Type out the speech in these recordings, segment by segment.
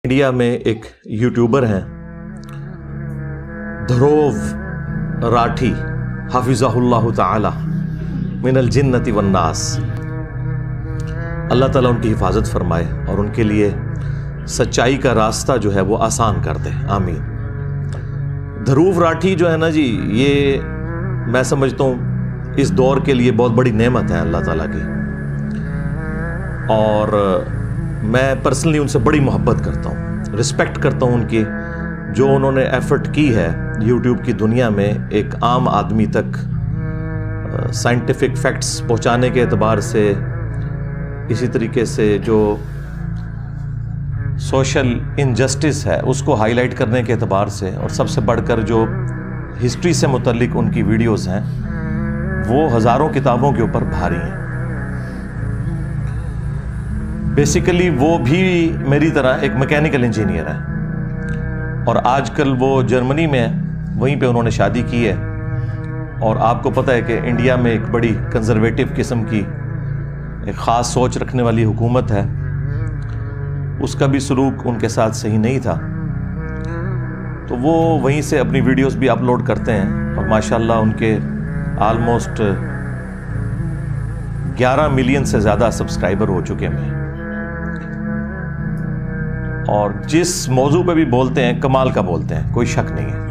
India میں ایک YouTuber ہیں دھروو راٹھی حفظہ اللہ تعالی من الجنت والناس، اللہ تعالیٰ ان کی حفاظت فرمائے اور ان کے لیے سچائی کا راستہ جو ہے وہ آسان کر دے، آمین۔ دھروو راٹھی جو ہے نا جی، یہ میں سمجھتا ہوں اس دور کے لیے بہت بڑی نعمت ہے اللہ تعالیٰ کی، اور میں پرسنلی ان سے بڑی محبت کرتا ہوں، رسپیکٹ کرتا ہوں ان کی، جو انہوں نے ایفرٹ کی ہے یوٹیوب کی دنیا میں ایک عام آدمی تک سائنٹیفک فیکٹس پہنچانے کے اعتبار سے، اسی طریقے سے جو سوشل انجسٹس ہے اس کو ہائی لائٹ کرنے کے اعتبار سے، اور سب سے بڑھ کر جو ہسٹری سے متعلق ان کی ویڈیوز ہیں وہ ہزاروں کتابوں کے اوپر بھاری ہیں۔ بیسیکلی وہ بھی میری طرح ایک میکینیکل انجینئر ہے، اور آج کل وہ جرمنی میں وہیں پہ انہوں نے شادی کی ہے، اور آپ کو پتہ ہے کہ انڈیا میں ایک بڑی کنزرویٹو قسم کی ایک خاص سوچ رکھنے والی حکومت ہے، اس کا بھی سلوک ان کے ساتھ صحیح نہیں تھا، تو وہ وہیں سے اپنی ویڈیوز بھی اپلوڈ کرتے ہیں، اور ماشاءاللہ ان کے آلموسٹ 11 ملین سے زیادہ سبسکرائبر ہو چکے ہیں، اور جس موضوع پہ بھی بولتے ہیں کمال کا بولتے ہیں، کوئی شک نہیں ہے۔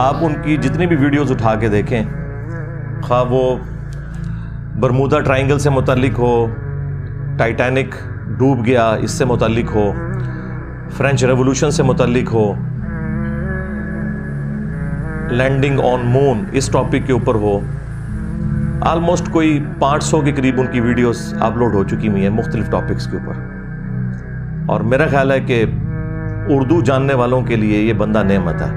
آپ ان کی جتنی بھی ویڈیوز اٹھا کے دیکھیں، خواہ وہ برمودا ٹرائنگل سے متعلق ہو، ٹائٹینک ڈوب گیا اس سے متعلق ہو، فرینچ ریولوشن سے متعلق ہو، لینڈنگ آن مون اس ٹاپک کے اوپر ہو، آلموسٹ کوئی 500 کے قریب ان کی ویڈیوز اپلوڈ ہو چکی ہوئی ہیں مختلف ٹاپکس کے اوپر، اور میرا خیال ہے کہ اردو جاننے والوں کے لیے یہ بندہ نعمت ہے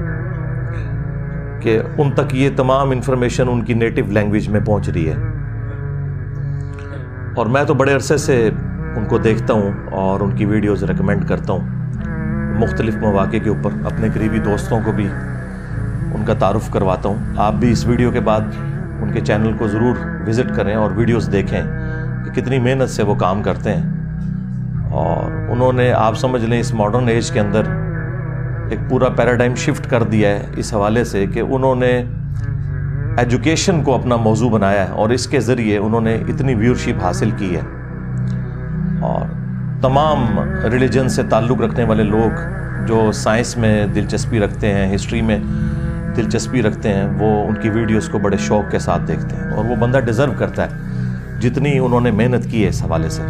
کہ ان تک یہ تمام انفارمیشن ان کی نیٹو لینگویج میں پہنچ رہی ہے، اور میں تو بڑے عرصے سے ان کو دیکھتا ہوں اور ان کی ویڈیوز ریکمینڈ کرتا ہوں مختلف مواقع کے اوپر، اپنے قریبی دوستوں کو بھی ان کا تعارف کرواتا ہوں۔ آپ بھی اس ویڈیو کے بعد ان کے چینل کو ضرور وزٹ کریں اور ویڈیوز دیکھیں کہ کتنی محنت سے وہ کام کرتے ہیں، اور انہوں نے آپ سمجھ لیں اس ماڈرن ایج کے اندر ایک پورا پیراڈائم شفٹ کر دیا ہے اس حوالے سے کہ انہوں نے ایجوکیشن کو اپنا موضوع بنایا ہے، اور اس کے ذریعے انہوں نے اتنی ویورشپ حاصل کی ہے، اور تمام ریلیجن سے تعلق رکھنے والے لوگ جو سائنس میں دلچسپی رکھتے ہیں، ہسٹری میں دلچسپی رکھتے ہیں، وہ ان کی ویڈیوز کو بڑے شوق کے ساتھ دیکھتے ہیں، اور وہ بندہ ڈیزرو کرتا ہے جتنی انہوں نے محنت کی ہے اس حوالے سے۔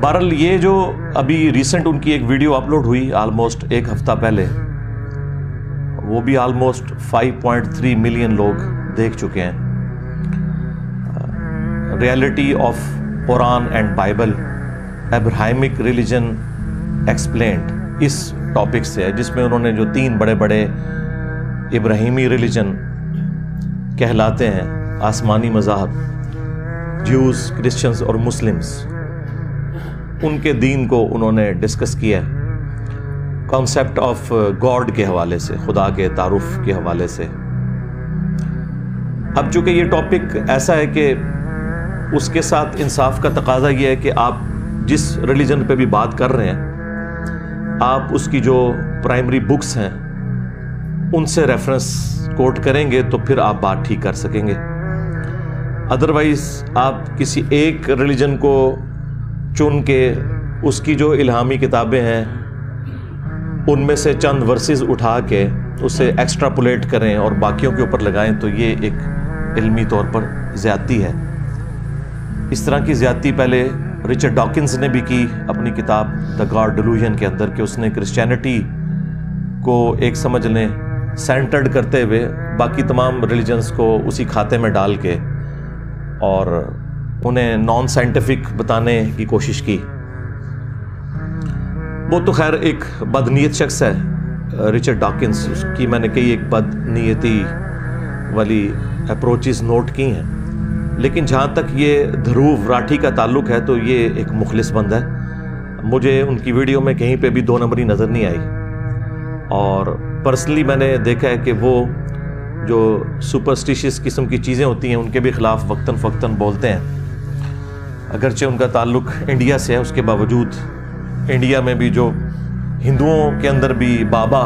بہرحال یہ جو ابھی ریسنٹ ان کی ایک ویڈیو اپلوڈ ہوئی آلموسٹ ایک ہفتہ پہلے، وہ بھی آلموسٹ 5.3 ملین لوگ دیکھ چکے ہیں، reality of Quran and Bible Abrahamic religion explained, اس ٹاپک سے ہے، جس میں انہوں نے جو 3 بڑے بڑے ابراہیمی ریلیجن کہلاتے ہیں، آسمانی مذاہب، جیوز، کرسچنز اور مسلمز، ان کے دین کو انہوں نے ڈسکس کیا ہے کانسیپٹ آف گاڈ کے حوالے سے، خدا کے تعارف کے حوالے سے۔ اب چونکہ یہ ٹاپک ایسا ہے کہ اس کے ساتھ انصاف کا تقاضا یہ ہے کہ آپ جس ریلیجن پہ بھی بات کر رہے ہیں، آپ اس کی جو پرائمری بکس ہیں ان سے ریفرنس کوٹ کریں گے تو پھر آپ بات ٹھیک کر سکیں گے، ادروائز آپ کسی ایک ریلیجن کو چن کے اس کی جو الہامی کتابیں ہیں ان میں سے چند ورسز اٹھا کے اسے ایکسٹراپولیٹ کریں اور باقیوں کے اوپر لگائیں، تو یہ ایک علمی طور پر زیادتی ہے۔ اس طرح کی زیادتی پہلے رچرڈ ڈاکنز نے بھی کی اپنی کتاب دا گاڈ ڈیلوژن کے اندر، کہ اس نے کرسچینٹی کو ایک سمجھ لیں سینٹرڈ کرتے ہوئے باقی تمام ریلیجنز کو اسی کھاتے میں ڈال کے اور انہیں نان سائنٹیفک بتانے کی کوشش کی۔ وہ تو خیر ایک بدنیت شخص ہے رچرڈ ڈاکنز، اس کی میں نے کئی ایک بدنیتی والی اپروچز نوٹ کی ہیں، لیکن جہاں تک یہ دھروو راٹھی کا تعلق ہے تو یہ ایک مخلص بندہ ہے، مجھے ان کی ویڈیو میں کہیں پہ بھی 2 نمبری نظر نہیں آئی، اور پرسنلی میں نے دیکھا ہے کہ وہ جو سپرسٹیشیس قسم کی چیزیں ہوتی ہیں ان کے بھی خلاف وقتاً فوقتاً بولتے ہیں، اگرچہ ان کا تعلق انڈیا سے ہے، اس کے باوجود انڈیا میں بھی جو ہندوؤں کے اندر بھی بابا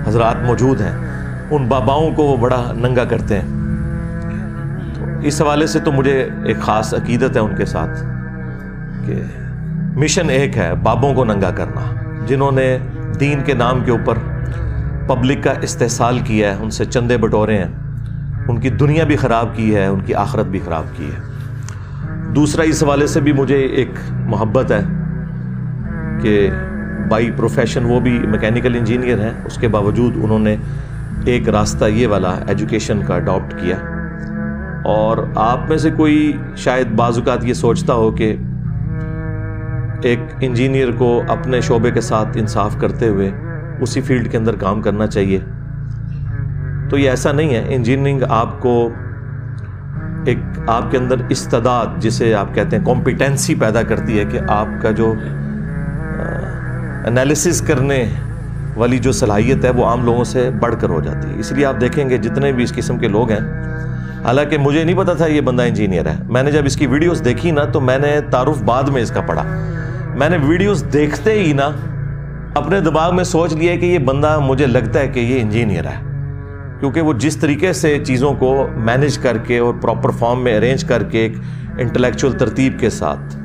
حضرات موجود ہیں، ان باباؤں کو وہ بڑا ننگا کرتے ہیں۔ تو اس حوالے سے تو مجھے ایک خاص عقیدت ہے ان کے ساتھ کہ مشن ایک ہے، بابوں کو ننگا کرنا، جنہوں نے دین کے نام کے اوپر پبلک کا استحصال کیا ہے، ان سے چندے بٹورے ہیں، ان کی دنیا بھی خراب کی ہے، ان کی آخرت بھی خراب کی ہے۔ دوسرا، اس حوالے سے بھی مجھے ایک محبت ہے کہ بائی پروفیشن وہ بھی میکینیکل انجینئر ہیں، اس کے باوجود انہوں نے ایک راستہ یہ والا ایجوکیشن کا اڈاپٹ کیا۔ اور آپ میں سے کوئی شاید بعض اوقات یہ سوچتا ہو کہ ایک انجینئر کو اپنے شعبے کے ساتھ انصاف کرتے ہوئے اسی فیلڈ کے اندر کام کرنا چاہیے، تو یہ ایسا نہیں ہے۔ انجینئرنگ آپ کو ایک آپ کے اندر استعداد، جسے آپ کہتے ہیں کمپیٹنسی، پیدا کرتی ہے کہ آپ کا جو انالیسس کرنے والی جو صلاحیت ہے وہ عام لوگوں سے بڑھ کر ہو جاتی ہے۔ اس لیے آپ دیکھیں گے جتنے بھی اس قسم کے لوگ ہیں، حالانکہ مجھے نہیں پتا تھا یہ بندہ انجینئر ہے، میں نے جب اس کی ویڈیوز دیکھی نا تو میں نے تعارف بعد میں اس کا پڑھا، میں نے ویڈیوز دیکھتے ہی نا اپنے دماغ میں سوچ لیا کہ یہ بندہ مجھے لگتا ہے کہ یہ انجینئر ہے، کیونکہ وہ جس طریقے سے چیزوں کو مینیج کر کے اور پراپر فارم میں ارینج کر کے ایک انٹلیکچوئل ترتیب کے ساتھ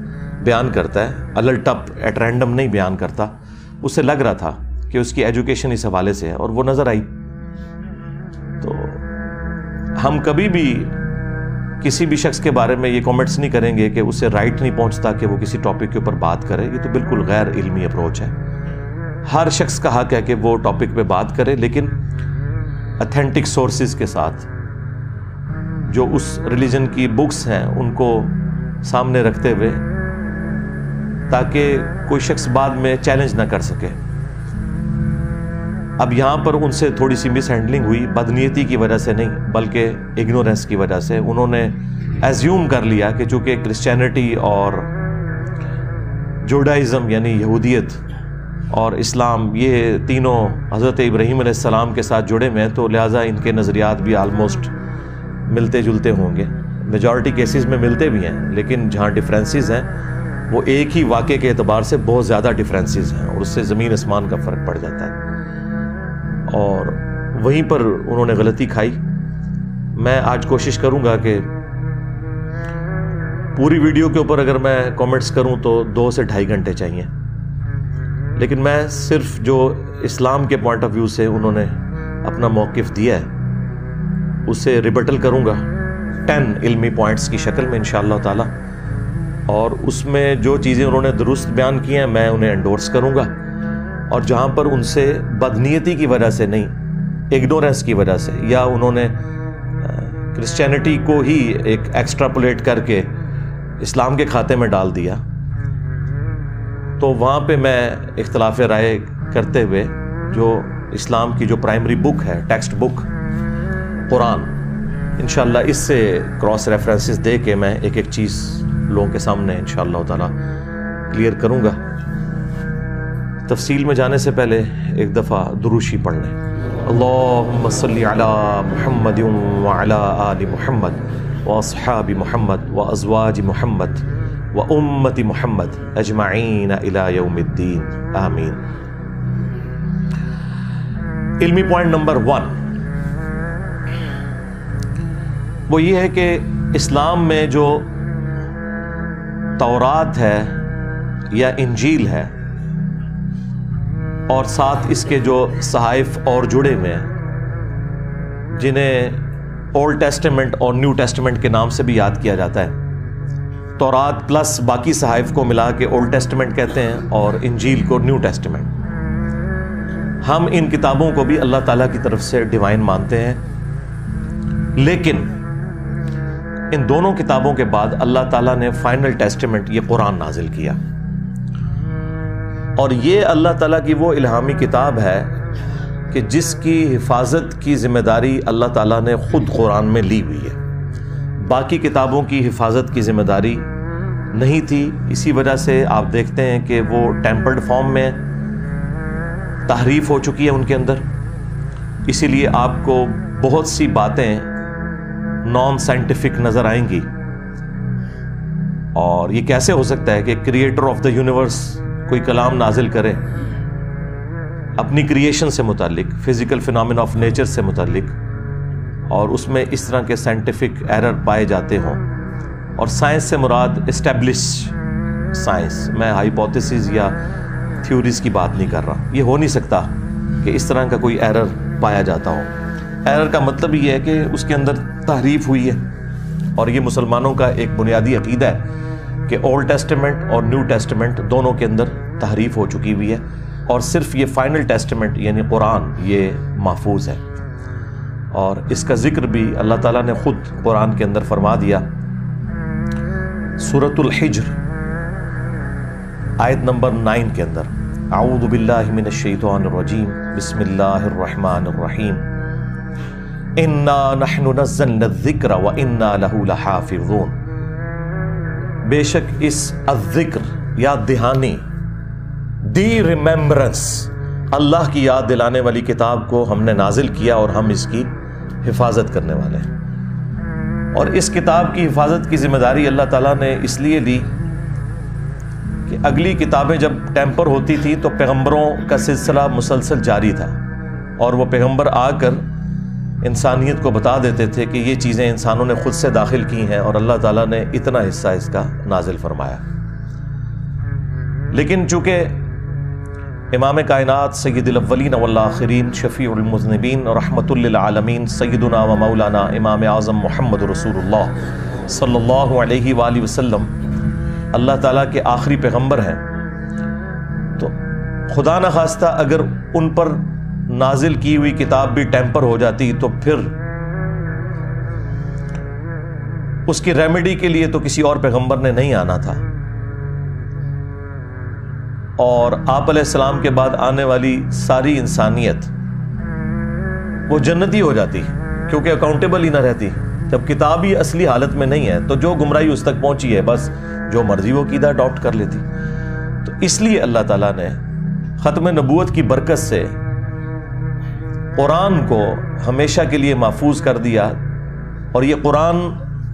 بیان کرتا ہے، الل ٹپ ایٹ رینڈم نہیں بیان کرتا، اسے لگ رہا تھا کہ اس کی ایجوکیشن اس حوالے سے ہے، اور وہ نظر آئی۔ تو ہم کبھی بھی کسی بھی شخص کے بارے میں یہ کامنٹس نہیں کریں گے کہ اسے رائٹ نہیں پہنچتا کہ وہ کسی ٹاپک کے اوپر بات کرے، یہ تو بالکل غیر علمی اپروچ ہے۔ ہر شخص کا حق ہے کہ وہ ٹاپک پہ بات کرے، لیکن اتھینٹک سورسز کے ساتھ، جو اس ریلیجن کی بکس ہیں ان کو سامنے رکھتے ہوئے، تاکہ کوئی شخص بعد میں چیلنج نہ کر سکے۔ اب یہاں پر ان سے تھوڑی سی مس ہینڈلنگ ہوئی، بدنیتی کی وجہ سے نہیں بلکہ اگنورینس کی وجہ سے۔ انہوں نے ایزیوم کر لیا کہ چونکہ کرسچینٹی اور جوڈائزم یعنی یہودیت اور اسلام یہ تینوں حضرت ابراہیم علیہ السلام کے ساتھ جڑے ہوئے ہیں، تو لہٰذا ان کے نظریات بھی آلموسٹ ملتے جلتے ہوں گے۔ میجورٹی کیسز میں ملتے بھی ہیں، لیکن جہاں ڈفرینسز ہیں وہ ایک ہی واقعے کے اعتبار سے بہت زیادہ ڈفرینسز ہیں، اور اس سے زمین آسمان کا فرق پڑ جاتا ہے، اور وہیں پر انہوں نے غلطی کھائی۔ میں آج کوشش کروں گا کہ پوری ویڈیو کے اوپر اگر میں کامنٹس کروں تو 2 سے 2.5 گھنٹے چاہیے، لیکن میں صرف جو اسلام کے پوائنٹ آف ویو سے انہوں نے اپنا موقف دیا ہے اسے ریبٹل کروں گا 10 علمی پوائنٹس کی شکل میں انشاءاللہ تعالی، اور اس میں جو چیزیں انہوں نے درست بیان کی ہیں میں انہیں انڈورس کروں گا، اور جہاں پر ان سے بدنیتی کی وجہ سے نہیں، اگنورینس کی وجہ سے، یا انہوں نے کرسچینٹی کو ہی ایک ایکسٹراپولیٹ کر کے اسلام کے کھاتے میں ڈال دیا، تو وہاں پہ میں اختلاف رائے کرتے ہوئے جو اسلام کی جو پرائمری بک ہے، ٹیکسٹ بک قرآن، انشاءاللہ اس سے کراس ریفرنسز دے کے میں ایک ایک چیز لوگوں کے سامنے انشاءاللہ تعالی کلیئر کروں گا۔ تفصیل میں جانے سے پہلے ایک دفعہ دروشی پڑھ لیں۔ اللہم صلی علی محمد وعلی آل محمد واصحاب محمد وازواج محمد وامت محمد اجمعین الی یوم الدین آمین۔ علمی پوائنٹ نمبر 1 وہ یہ ہے کہ اسلام میں جو تورات ہے یا انجیل ہے، اور ساتھ اس کے جو صحائف اور جڑے ہوئے ہیں جنہیں اولڈ ٹیسٹمنٹ اور نیو ٹیسٹمنٹ کے نام سے بھی یاد کیا جاتا ہے، تورات پلس باقی صحائف کو ملا کے اولڈ ٹیسٹمنٹ کہتے ہیں اور انجیل کو نیو ٹیسٹمنٹ۔ ہم ان کتابوں کو بھی اللہ تعالیٰ کی طرف سے ڈیوائن مانتے ہیں، لیکن ان دونوں کتابوں کے بعد اللہ تعالیٰ نے فائنل ٹیسٹمنٹ یہ قرآن نازل کیا، اور یہ اللہ تعالیٰ کی وہ الہامی کتاب ہے کہ جس کی حفاظت کی ذمہ داری اللہ تعالیٰ نے خود قرآن میں لی ہوئی ہے، باقی کتابوں کی حفاظت کی ذمہ داری نہیں تھی۔ اسی وجہ سے آپ دیکھتے ہیں کہ وہ ٹیمپرڈ فارم میں تحریف ہو چکی ہے ان کے اندر، اسی لیے آپ کو بہت سی باتیں نان سائنٹیفک نظر آئیں گی، اور یہ کیسے ہو سکتا ہے کہ کریٹر آف دا یونیورس کوئی کلام نازل کرے اپنی کریشن سے متعلق، فزیکل فینامنا آف نیچر سے متعلق، اور اس میں اس طرح کے سائنٹیفک ایرر پائے جاتے ہوں؟ اور سائنس سے مراد اسٹیبلش سائنس، میں ہائیپوتھیسز یا تھیوریز کی بات نہیں کر رہا. یہ ہو نہیں سکتا کہ اس طرح کا کوئی ایرر پایا جاتا ہو. ایرر کا مطلب یہ ہے کہ اس کے اندر تحریف ہوئی ہے، اور یہ مسلمانوں کا ایک بنیادی عقیدہ ہے کہ اولڈ ٹیسٹمنٹ اور نیو ٹیسٹمنٹ دونوں کے اندر تحریف ہو چکی ہوئی ہے، اور صرف یہ فائنل ٹیسٹمنٹ یعنی قرآن یہ محفوظ ہے. اور اس کا ذکر بھی اللہ تعالیٰ نے خود قرآن کے اندر فرما دیا. سورۃ الحجر آیت نمبر 9 کے اندر، اعوذ باللہ من الشیطان الرجیم، بسم اللہ الرحمن الرحیم، انا نحن نزلنا الذکر وانا لہ لحافظون. بے شک اس الذکر یاد دہانی، دی ریممبرنس، اللہ کی یاد دلانے والی کتاب کو ہم نے نازل کیا اور ہم اس کی حفاظت کرنے والے ہیں. اور اس کتاب کی حفاظت کی ذمہ داری اللہ تعالیٰ نے اس لیے لی کہ اگلی کتابیں جب ٹیمپر ہوتی تھی تو پیغمبروں کا سلسلہ مسلسل جاری تھا، اور وہ پیغمبر آ کر انسانیت کو بتا دیتے تھے کہ یہ چیزیں انسانوں نے خود سے داخل کی ہیں، اور اللہ تعالیٰ نے اتنا حصہ اس کا نازل فرمایا. لیکن چونکہ امام کائنات سید الاولین والآخرین شفیع المذنبین رحمت للعالمین سیدنا و مولانا امام اعظم محمد رسول اللہ صلی اللہ علیہ وآلہ وسلم اللہ تعالیٰ کے آخری پیغمبر ہیں، تو خدا نخواستہ اگر ان پر نازل کی ہوئی کتاب بھی ٹیمپر ہو جاتی تو پھر اس کی ریمیڈی کے لیے تو کسی اور پیغمبر نے نہیں آنا تھا، اور آپ علیہ السلام کے بعد آنے والی ساری انسانیت وہ جنتی ہو جاتی کیونکہ اکاؤنٹیبل ہی نہ رہتی. جب کتاب ہی اصلی حالت میں نہیں ہے تو جو گمراہی اس تک پہنچی ہے بس جو مرضی وہ عقیدہ اڈاپٹ کر لیتی. تو اس لیے اللہ تعالیٰ نے ختم نبوت کی برکت سے قرآن کو ہمیشہ کے لیے محفوظ کر دیا، اور یہ قرآن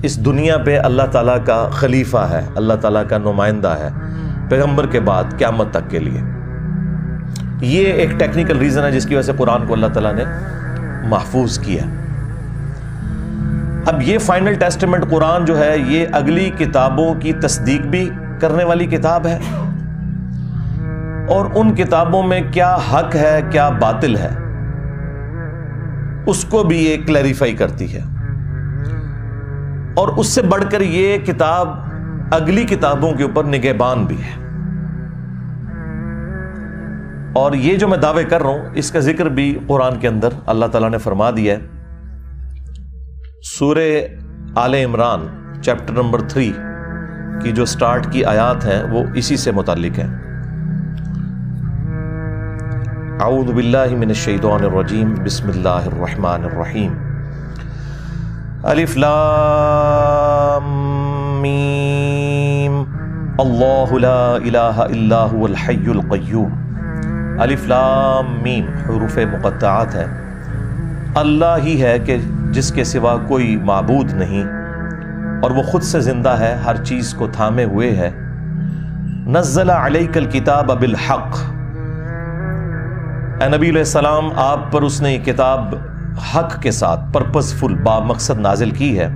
اس دنیا پہ اللہ تعالیٰ کا خلیفہ ہے، اللہ تعالیٰ کا نمائندہ ہے پیغمبر کے بعد قیامت تک کے لیے. یہ ایک ٹیکنیکل ریزن ہے جس کی وجہ سے قرآن کو اللہ تعالیٰ نے محفوظ کیا. اب یہ فائنل ٹیسٹمنٹ قرآن جو ہے یہ اگلی کتابوں کی تصدیق بھی کرنے والی کتاب ہے، اور ان کتابوں میں کیا حق ہے کیا باطل ہے اس کو بھی یہ کلیریفائی کرتی ہے. اور اس سے بڑھ کر یہ کتاب اگلی کتابوں کے اوپر نگہبان بھی ہے. اور یہ جو میں دعوے کر رہا ہوں اس کا ذکر بھی قرآن کے اندر اللہ تعالیٰ نے فرما دیا ہے. سورہ آل عمران چیپٹر نمبر 3 کی جو سٹارٹ کی آیات ہیں وہ اسی سے متعلق ہیں. اعوذ باللہ من الشیطان الرجیم، بسم اللہ الرحمن الرحیم، الف لام میم، اللہ لا الہ الا هو الحی القیوم. الف لام میم حروف مقطعات ہیں. اللہ ہی ہے کہ جس کے سوا کوئی معبود نہیں، اور وہ خود سے زندہ ہے، ہر چیز کو تھامے ہوئے ہے. نزل علیک الکتاب بالحق، اے نبی علیہ السلام آپ پر اس نے یہ کتاب حق کے ساتھ پرپسفل با مقصد نازل کی ہے.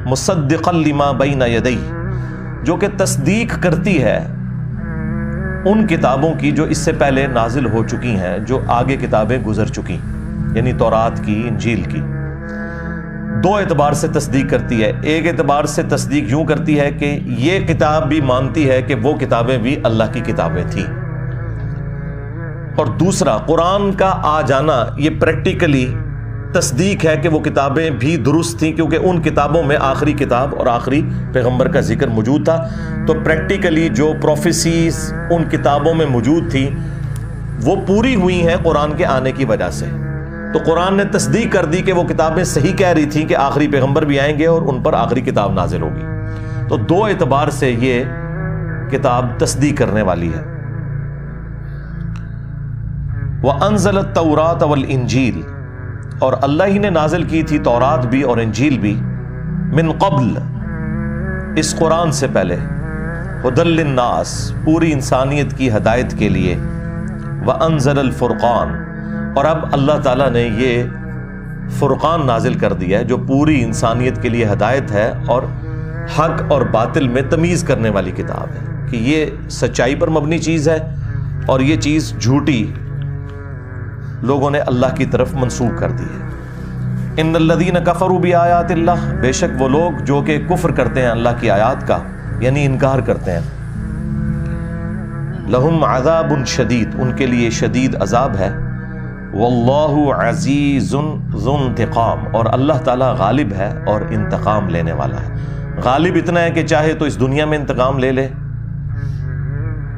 مصدقا لما بین یدیہ، جو کہ تصدیق کرتی ہے ان کتابوں کی جو اس سے پہلے نازل ہو چکی ہیں، جو آگے کتابیں گزر چکی، یعنی تورات کی، انجیل کی. دو اعتبار سے تصدیق کرتی ہے. ایک اعتبار سے تصدیق یوں کرتی ہے کہ یہ کتاب بھی مانتی ہے کہ وہ کتابیں بھی اللہ کی کتابیں تھیں، اور دوسرا قرآن کا آ جانا یہ پریکٹیکلی تصدیق ہے کہ وہ کتابیں بھی درست تھیں، کیونکہ ان کتابوں میں آخری کتاب اور آخری پیغمبر کا ذکر موجود تھا. تو پریکٹیکلی جو پروفیسیز ان کتابوں میں موجود تھیں وہ پوری ہوئی ہیں قرآن کے آنے کی وجہ سے. تو قرآن نے تصدیق کر دی کہ وہ کتابیں صحیح کہہ رہی تھیں کہ آخری پیغمبر بھی آئیں گے اور ان پر آخری کتاب نازل ہوگی. تو دو اعتبار سے یہ کتاب تصدیق کرنے والی ہے. وَأَنزَلَ التَّوْرَاةَ وَالْإِنجِيلَ، اور اللہ ہی نے نازل کی تھی تورات بھی اور انجیل بھی، من قبل اس قرآن سے پہلے ہدی للناس پوری انسانیت کی ہدایت کے لیے، وانزل الفرقان اور اب اللہ تعالیٰ نے یہ فرقان نازل کر دیا ہے جو پوری انسانیت کے لیے ہدایت ہے اور حق اور باطل میں تمیز کرنے والی کتاب ہے کہ یہ سچائی پر مبنی چیز ہے اور یہ چیز جھوٹی لوگوں نے اللہ کی طرف منسوب کر دی ہے۔ ان الذین کفروا بآیات اللہ، بے شک وہ لوگ جو کہ کفر کرتے ہیں اللہ کی آیات کا، یعنی انکار کرتے ہیں، لہم عذاب شدید، ان کے لیے شدید عذاب ہے، واللہ عزیز ذو انتقام، اور اللہ تعالیٰ غالب ہے اور انتقام لینے والا ہے۔ غالب اتنا ہے کہ چاہے تو اس دنیا میں انتقام لے لے،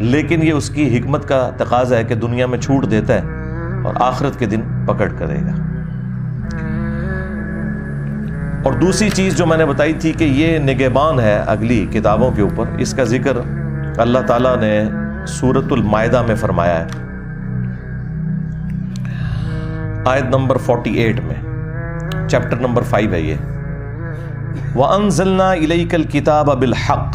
لیکن یہ اس کی حکمت کا تقاضا ہے کہ دنیا میں چھوٹ دیتا ہے اور آخرت کے دن پکڑ کرے گا۔ اور دوسری چیز جو میں نے بتائی تھی کہ یہ نگہبان ہے اگلی کتابوں کے اوپر، اس کا ذکر اللہ تعالیٰ نے سورۃ المائدہ میں فرمایا ہے، آیت نمبر 48 میں، چیپٹر نمبر 5 ہے یہ۔ وَأَنزَلْنَا إِلَيْكَ الْكِتَابَ بِالْحَقِّ،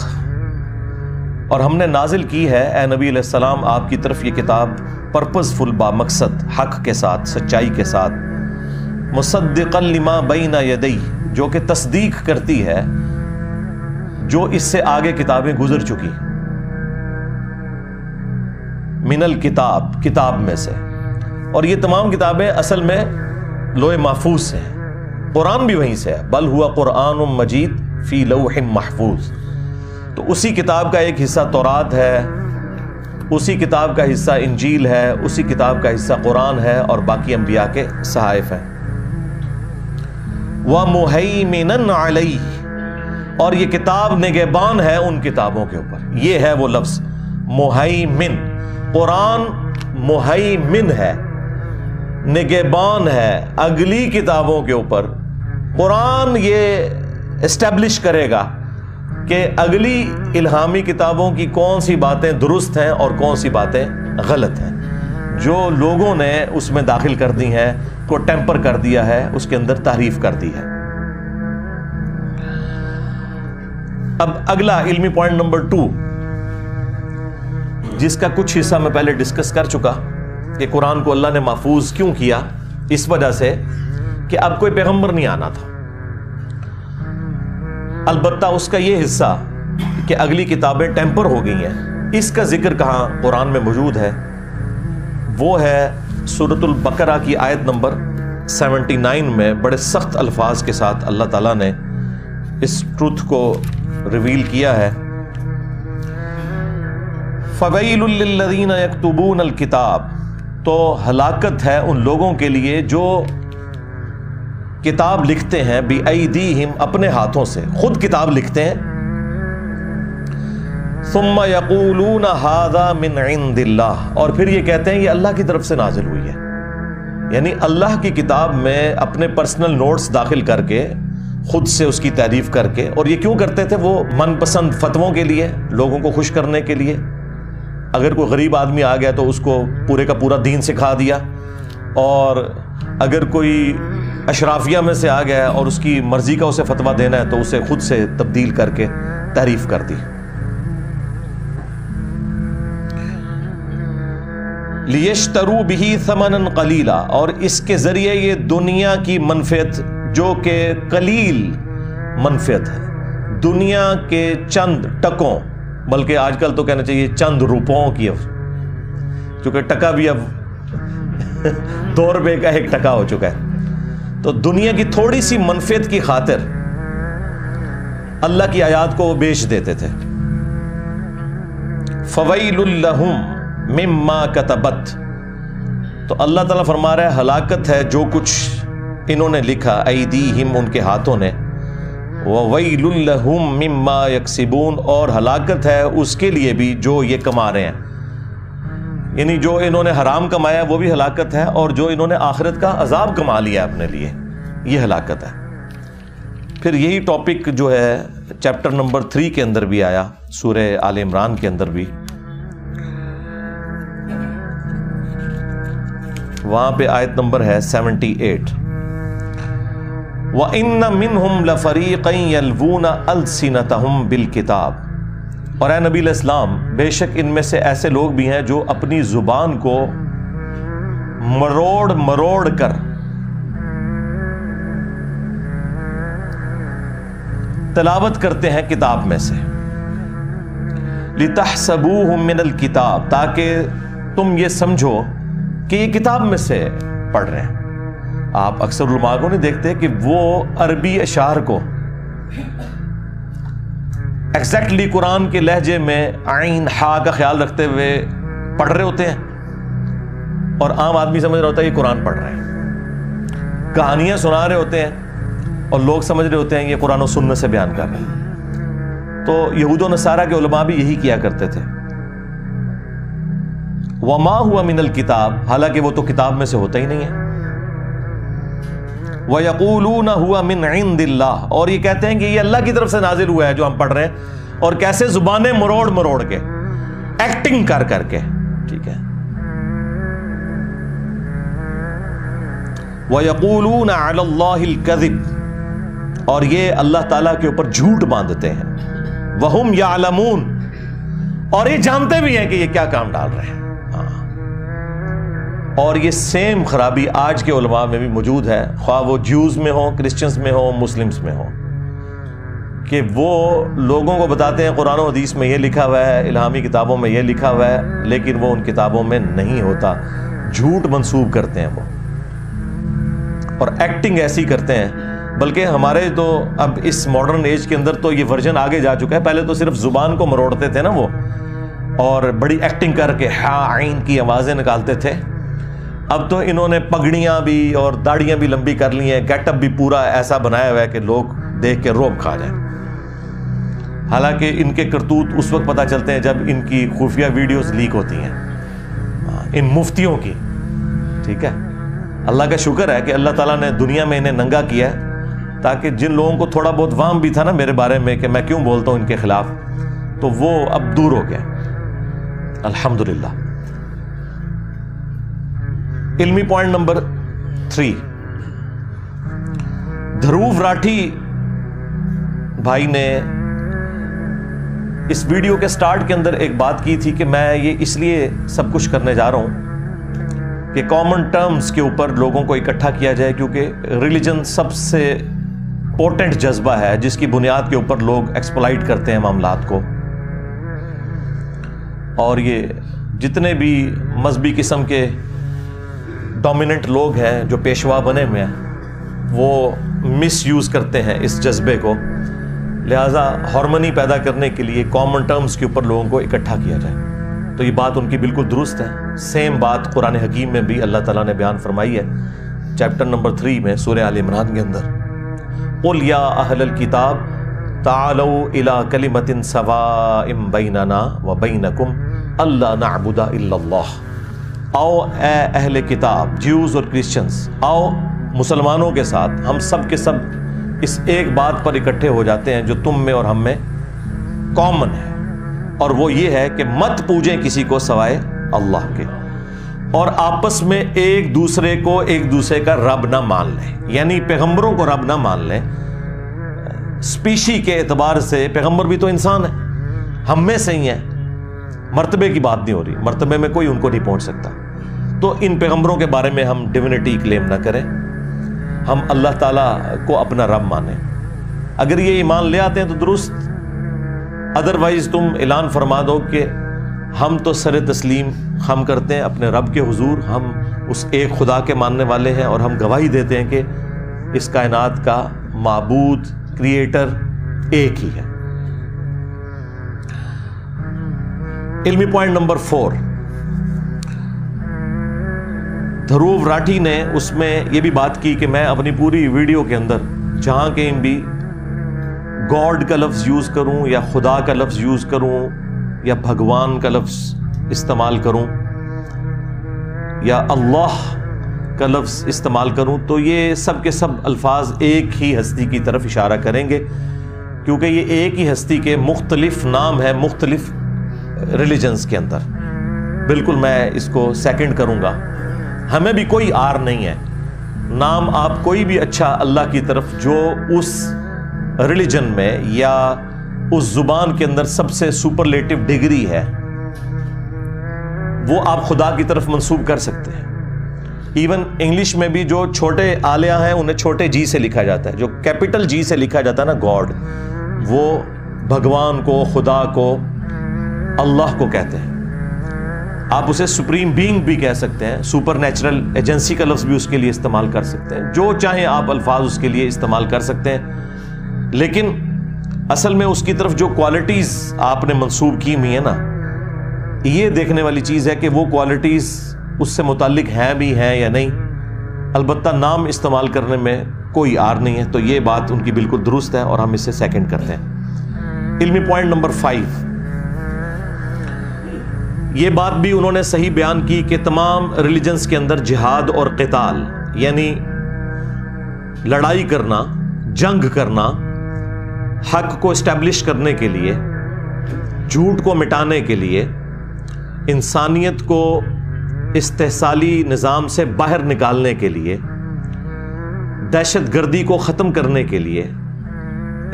اور ہم نے نازل کی ہے اے نبی علیہ السلام آپ کی طرف یہ کتاب پرپزفل، بامقصد، حق کے ساتھ، سچائی کے ساتھ، مُصَدِّقًا لِمَا بَيْنَ يَدَيْهِ، جو کہ تصدیق کرتی ہے جو اس سے آگے کتابیں گزر چکی، من الکتاب، کتاب میں سے، اور یہ تمام کتابیں اصل میں لوح محفوظ سے ہیں، قرآن بھی وہیں سے ہے، بل ہوا قرآن مجید فی لوح محفوظ، تو اسی کتاب کا ایک حصہ تورات ہے، اسی کتاب کا حصہ انجیل ہے، اسی کتاب کا حصہ قرآن ہے، اور باقی انبیاء کے صحائف ہیں۔ وَمُهَيْمِنًا عَلَيْهِ، اور یہ کتاب نگہبان ہے ان کتابوں کے اوپر، یہ ہے وہ لفظ مہیمن، قرآن مہیمن ہے، نگہبان ہے اگلی کتابوں کے اوپر۔ قرآن یہ اسٹیبلش کرے گا کہ اگلی الہامی کتابوں کی کون سی باتیں درست ہیں اور کون سی باتیں غلط ہیں، جو لوگوں نے اس میں داخل کر دی ہیں، کو ٹیمپر کر دیا ہے، اس کے اندر تحریف کر دی ہے۔ اب اگلا علمی پوائنٹ نمبر 2، جس کا کچھ حصہ میں پہلے ڈسکس کر چکا کہ قرآن کو اللہ نے محفوظ کیوں کیا، اس وجہ سے کہ اب کوئی پیغمبر نہیں آنا تھا۔ البتہ اس کا یہ حصہ کہ اگلی کتابیں ٹیمپر ہو گئی ہیں، اس کا ذکر کہاں قرآن میں موجود ہے، وہ ہے سورۃ البقرہ کی آیت نمبر 79 میں، بڑے سخت الفاظ کے ساتھ اللہ تعالیٰ نے اس ٹروتھ کو ریویل کیا ہے۔ فَوَيْلٌ لِّلَّذِينَ يَكْتُبُونَ الْكِتَابَ، تو ہلاکت ہے ان لوگوں کے لیے جو کتاب لکھتے ہیں، بِأَيْدِيهِمْ، اپنے ہاتھوں سے، خود کتاب لکھتے ہیں، ثُمَّ يَقُولُونَ هَذَا مِنْ عِنْدِ اللَّهِ، اور پھر یہ کہتے ہیں یہ اللہ کی طرف سے نازل ہوئی ہے، یعنی اللہ کی کتاب میں اپنے پرسنل نوٹس داخل کر کے، خود سے اس کی تعریف کر کے، اور یہ کیوں کرتے تھے؟ وہ من پسند فتووں کے لیے، لوگوں کو خوش کرنے کے لیے، اگر کوئی غریب آدمی آ گیا تو اس کو پورے کا پورا دین سکھا دیا، اور اگر کوئی اشرافیہ میں سے آ گیا اور اس کی مرضی کا اسے فتویٰ دینا ہے تو اسے خود سے تبدیل کر کے تعریف کر دی۔ لِيَشْتَرُوا بِهِ ثَمَنًا قَلِيلًا، اور اس کے ذریعے یہ دنیا کی منفعت، جو کہ قلیل منفعت ہے، دنیا کے چند ٹکوں، بلکہ آج کل تو کہنا چاہیے چند روپوں کی، چونکہ ٹکا بھی اب 2 روپے کا 1 ٹکا ہو چکا ہے، تو دنیا کی تھوڑی سی منفعت کی خاطر اللہ کی آیات کو وہ بیچ دیتے تھے۔ فَوَيْلٌ لَّهُمْ مِمَّا كَتَبَتْ، تو اللہ تعالیٰ فرما رہا ہے ہلاکت ہے جو کچھ انہوں نے لکھا، ایدیہم، ان کے ہاتھوں نے، وَوَيْلٌ لَّهُم مِّمَّا يَكْسِبُونَ، اور ہلاکت ہے اس کے لیے بھی جو یہ کما رہے ہیں، یعنی جو انہوں نے حرام کمایا وہ بھی ہلاکت ہے، اور جو انہوں نے آخرت کا عذاب کما لیا اپنے لیے، یہ ہلاکت ہے۔ پھر یہی ٹاپک جو ہے چیپٹر نمبر 3 کے اندر بھی آیا، سورہ آل عمران کے اندر بھی، وہاں پہ آیت نمبر ہے 78، وَإِنَّ مِنْهُمْ لَفَرِيقًا يَلْوُونَ أَلْسِنَتَهُمْ بِالْكِتَابِ، اور اے نبی علیہ السلام بے شک ان میں سے ایسے لوگ بھی ہیں جو اپنی زبان کو مروڑ مروڑ کر تلاوت کرتے ہیں کتاب میں سے، لِتَحْسَبُوهُ مِنَ الْكِتَابِ، تاکہ تم یہ سمجھو کہ یہ کتاب میں سے پڑھ رہے ہیں۔ آپ اکثر علماء کو نہیں دیکھتے کہ وہ عربی اشعار کو ایگزیکٹلی قرآن کے لہجے میں عین ہا کا خیال رکھتے ہوئے پڑھ رہے ہوتے ہیں، اور عام آدمی سمجھ رہا ہوتا ہے یہ قرآن پڑھ رہے ہیں، کہانیاں سنا رہے ہوتے ہیں اور لوگ سمجھ رہے ہوتے ہیں یہ قرآن و سنت سے بیان کر رہے ہیں۔ تو یہود و نصارہ کے علماء بھی یہی کیا کرتے تھے۔ وما ہوا من الکتاب، حالانکہ وہ تو کتاب میں سے ہوتا ہی نہیں ہے۔ وَيَقُولُونَ هُوَ مِنْ عِنْدِ اللَّهِ، اور یہ کہتے ہیں کہ یہ اللہ کی طرف سے نازل ہوا ہے جو ہم پڑھ رہے ہیں، اور کیسے زبانیں مروڑ مروڑ کے، ایکٹنگ کر کر کے، ٹھیک ہے۔ وَيَقُولُونَ عَلَى اللَّهِ الْكَذِبِ، اور یہ اللہ تعالیٰ کے اوپر جھوٹ باندھتے ہیں، وَهُمْ يَعْلَمُونَ، اور یہ جانتے بھی ہیں کہ یہ کیا کام ڈال رہے ہیں۔ اور یہ سیم خرابی آج کے علماء میں بھی موجود ہے، خواہ وہ جیوز میں ہوں، کرسچنز میں ہوں، مسلمز میں ہوں، کہ وہ لوگوں کو بتاتے ہیں قرآن و حدیث میں یہ لکھا ہوا ہے، الہامی کتابوں میں یہ لکھا ہوا ہے، لیکن وہ ان کتابوں میں نہیں ہوتا، جھوٹ منسوب کرتے ہیں وہ، اور ایکٹنگ ایسی کرتے ہیں۔ بلکہ ہمارے تو اب اس ماڈرن ایج کے اندر تو یہ ورژن آگے جا چکا ہے، پہلے تو صرف زبان کو مروڑتے تھے نا وہ، اور بڑی ایکٹنگ کر کے ہا عین کی آوازیں نکالتے تھے۔ اب تو انہوں نے پگڑیاں بھی اور داڑیاں بھی لمبی کر لی ہیں، گیٹ اپ بھی پورا ایسا بنایا ہوا ہے کہ لوگ دیکھ کے روب کھا جائیں۔ حالانکہ ان کے کرتوت اس وقت پتہ چلتے ہیں جب ان کی خفیہ ویڈیوز لیک ہوتی ہیں، ان مفتیوں کی، ٹھیک ہے۔ اللہ کا شکر ہے کہ اللہ تعالیٰ نے دنیا میں انہیں ننگا کیا ہے، تاکہ جن لوگوں کو تھوڑا بہت وہم بھی تھا نا میرے بارے میں کہ میں کیوں بولتا ہوں ان کے خلاف، تو وہ اب دور ہو گیا، الحمدللہ۔ علمی پوائنٹ نمبر 3، دھروو راٹھی بھائی نے اس ویڈیو کے سٹارٹ کے اندر ایک بات کی تھی کہ میں یہ اس لیے سب کچھ کرنے جا رہا ہوں کہ کامن ٹرمز کے اوپر لوگوں کو اکٹھا کیا جائے، کیونکہ ریلیجن سب سے پوٹنٹ جذبہ ہے جس کی بنیاد کے اوپر لوگ ایکسپلائٹ کرتے ہیں معاملات کو، اور یہ جتنے بھی مذہبی قسم کے ڈومیننٹ لوگ ہیں جو پیشوا بنے ہوئے ہیں وہ مس یوز کرتے ہیں اس جذبے کو، لہٰذا ہارمنی پیدا کرنے کے لیے کامن ٹرمز کے اوپر لوگوں کو اکٹھا کیا جائے۔ تو یہ بات ان کی بالکل درست ہے، سیم بات قرآن حکیم میں بھی اللہ تعالیٰ نے بیان فرمائی ہے، چیپٹر نمبر 3 میں سورہ آل عمران کے اندر، قُلْ يَا أَهْلَ الْكِتَابِ تَعَالَوْا إِلَىٰ كَلِمَةٍ سَوَاءٍ بَيْنَنَا وَبَيْنَكُمْ أَلَّا نَعْبُدَ إِلَّا اللَّهَ، آؤ اے اہل کتاب، جیوز اور کرسچنز، آؤ مسلمانوں کے ساتھ ہم سب کے سب اس ایک بات پر اکٹھے ہو جاتے ہیں جو تم میں اور ہم میں کامن ہے، اور وہ یہ ہے کہ مت پوجیں کسی کو سوائے اللہ کے، اور آپس میں ایک دوسرے کو ایک دوسرے کا رب نہ مان لیں، یعنی پیغمبروں کو رب نہ مان لیں۔ سپیشی کے اعتبار سے پیغمبر بھی تو انسان ہے، ہم میں سے ہی ہیں، مرتبے کی بات نہیں ہو رہی، مرتبے میں کوئی ان کو نہیں پہنچ سکتا، تو ان پیغمبروں کے بارے میں ہم ڈیوینٹی کلیم نہ کریں، ہم اللہ تعالیٰ کو اپنا رب مانیں۔ اگر یہ ایمان لے آتے ہیں تو درست، ادروائز تم اعلان فرما دو کہ ہم تو سر تسلیم ہم کرتے ہیں اپنے رب کے حضور، ہم اس ایک خدا کے ماننے والے ہیں، اور ہم گواہی دیتے ہیں کہ اس کائنات کا معبود، کریٹر ایک ہی ہے۔ علمی پوائنٹ نمبر 4، دھروو راٹھی نے اس میں یہ بھی بات کی کہ میں اپنی پوری ویڈیو کے اندر جہاں کہیں بھی گاڈ کا لفظ یوز کروں یا خدا کا لفظ یوز کروں یا بھگوان کا لفظ استعمال کروں یا اللہ کا لفظ استعمال کروں، تو یہ سب کے سب الفاظ ایک ہی ہستی کی طرف اشارہ کریں گے، کیونکہ یہ ایک ہی ہستی کے مختلف نام ہے مختلف ریلیجنز کے اندر۔ بالکل میں اس کو سیکنڈ کروں گا، ہمیں بھی کوئی آر نہیں ہے نام آپ کوئی بھی اچھا اللہ کی طرف جو اس ریلیجن میں یا اس زبان کے اندر سب سے سپرلیٹو ڈگری ہے وہ آپ خدا کی طرف منسوب کر سکتے ہیں. ایون انگلش میں بھی جو چھوٹے آلیہ ہیں انہیں چھوٹے جی سے لکھا جاتا ہے, جو کیپٹل جی سے لکھا جاتا ہے نا گاڈ, وہ بھگوان کو, خدا کو, اللہ کو کہتے ہیں. آپ اسے سپریم بینگ بھی کہہ سکتے ہیں, سپر نیچرل ایجنسی کا لفظ بھی اس کے لیے استعمال کر سکتے ہیں, جو چاہیں آپ الفاظ اس کے لیے استعمال کر سکتے ہیں. لیکن اصل میں اس کی طرف جو کوالٹیز آپ نے منسوب کی ہوئی ہیں نا, یہ دیکھنے والی چیز ہے کہ وہ کوالٹیز اس سے متعلق ہیں بھی ہیں یا نہیں. البتہ نام استعمال کرنے میں کوئی آر نہیں ہے, تو یہ بات ان کی بالکل درست ہے اور ہم اسے سیکنڈ کرتے ہیں. علمی پوائنٹ نمبر 5, یہ بات بھی انہوں نے صحیح بیان کی کہ تمام ریلیجنز کے اندر جہاد اور قتال یعنی لڑائی کرنا, جنگ کرنا, حق کو اسٹیبلش کرنے کے لیے, جھوٹ کو مٹانے کے لیے, انسانیت کو استحصالی نظام سے باہر نکالنے کے لیے, دہشت گردی کو ختم کرنے کے لیے,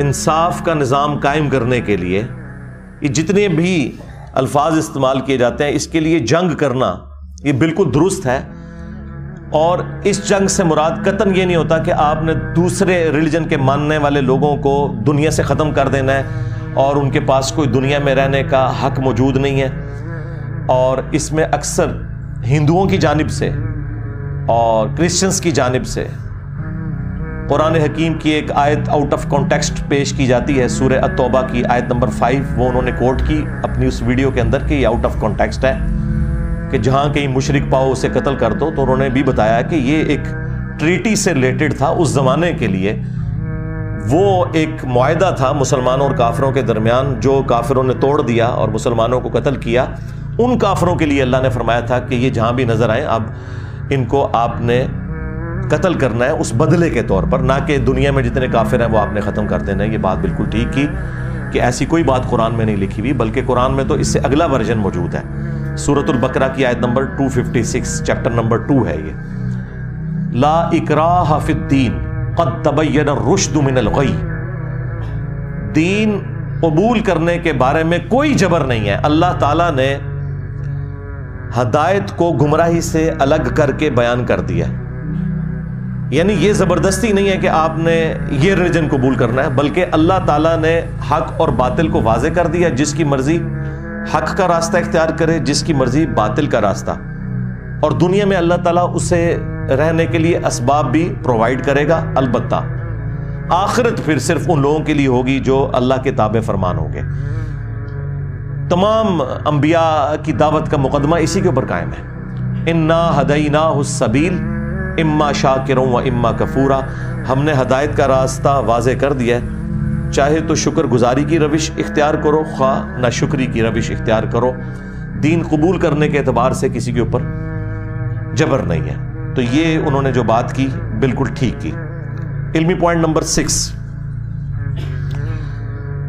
انصاف کا نظام قائم کرنے کے لیے, یہ جتنے بھی الفاظ استعمال کیے جاتے ہیں اس کے لیے جنگ کرنا یہ بالکل درست ہے. اور اس جنگ سے مراد قطعاً یہ نہیں ہوتا کہ آپ نے دوسرے ریلیجن کے ماننے والے لوگوں کو دنیا سے ختم کر دینا ہے اور ان کے پاس کوئی دنیا میں رہنے کا حق موجود نہیں ہے. اور اس میں اکثر ہندوؤں کی جانب سے اور کرسچنز کی جانب سے قرآن حکیم کی ایک آیت آؤٹ آف کانٹیکسٹ پیش کی جاتی ہے, سورہ التوبہ کی آیت نمبر 5, وہ انہوں نے کوٹ کی اپنی اس ویڈیو کے اندر کہ یہ آؤٹ آف کانٹیکسٹ ہے کہ جہاں کہیں مشرک پاؤ اسے قتل کر دو. تو انہوں نے بھی بتایا کہ یہ ایک ٹریٹی سے ریلیٹڈ تھا اس زمانے کے لیے, وہ ایک معاہدہ تھا مسلمانوں اور کافروں کے درمیان جو کافروں نے توڑ دیا اور مسلمانوں کو قتل کیا. ان کافروں کے لیے اللہ نے فرمایا تھا کہ یہ جہاں بھی نظر آئیں اب ان کو آپ نے قتل کرنا ہے اس بدلے کے طور پر, نہ کہ دنیا میں جتنے کافر ہیں وہ آپ نے ختم کر دینا ہے. یہ بات بالکل ٹھیک کی کہ ایسی کوئی بات قرآن میں نہیں لکھی ہوئی, بلکہ قرآن میں تو اس سے اگلا ورژن موجود ہے. سورۃ البقرہ کی آیت نمبر 256 چیپٹر نمبر 2 ہے یہ, لا اکراہ فی الدین قد تبین الرشد من الغی. دین قبول کرنے کے بارے میں کوئی جبر نہیں ہے. اللہ تعالیٰ نے ہدایت کو گمراہی سے الگ کر کے بیان کر دیا. یعنی یہ زبردستی نہیں ہے کہ آپ نے یہ ریلیجن قبول کرنا ہے, بلکہ اللہ تعالیٰ نے حق اور باطل کو واضح کر دیا. جس کی مرضی حق کا راستہ اختیار کرے, جس کی مرضی باطل کا راستہ. اور دنیا میں اللہ تعالیٰ اسے رہنے کے لیے اسباب بھی پرووائڈ کرے گا. البتہ آخرت پھر صرف ان لوگوں کے لیے ہوگی جو اللہ کے تابع فرمان ہوں گے. تمام انبیاء کی دعوت کا مقدمہ اسی کے اوپر قائم ہے. انا ہدیناہ السبیل اما شاکرا و اما کفورا. ہم نے ہدایت کا راستہ واضح کر دیا ہے, چاہے تو شکر گزاری کی روش اختیار کرو, خواہ نہ شکری کی روش اختیار کرو. دین قبول کرنے کے اعتبار سے کسی کے اوپر جبر نہیں ہے. تو یہ انہوں نے جو بات کی بالکل ٹھیک کی. علمی پوائنٹ نمبر 6,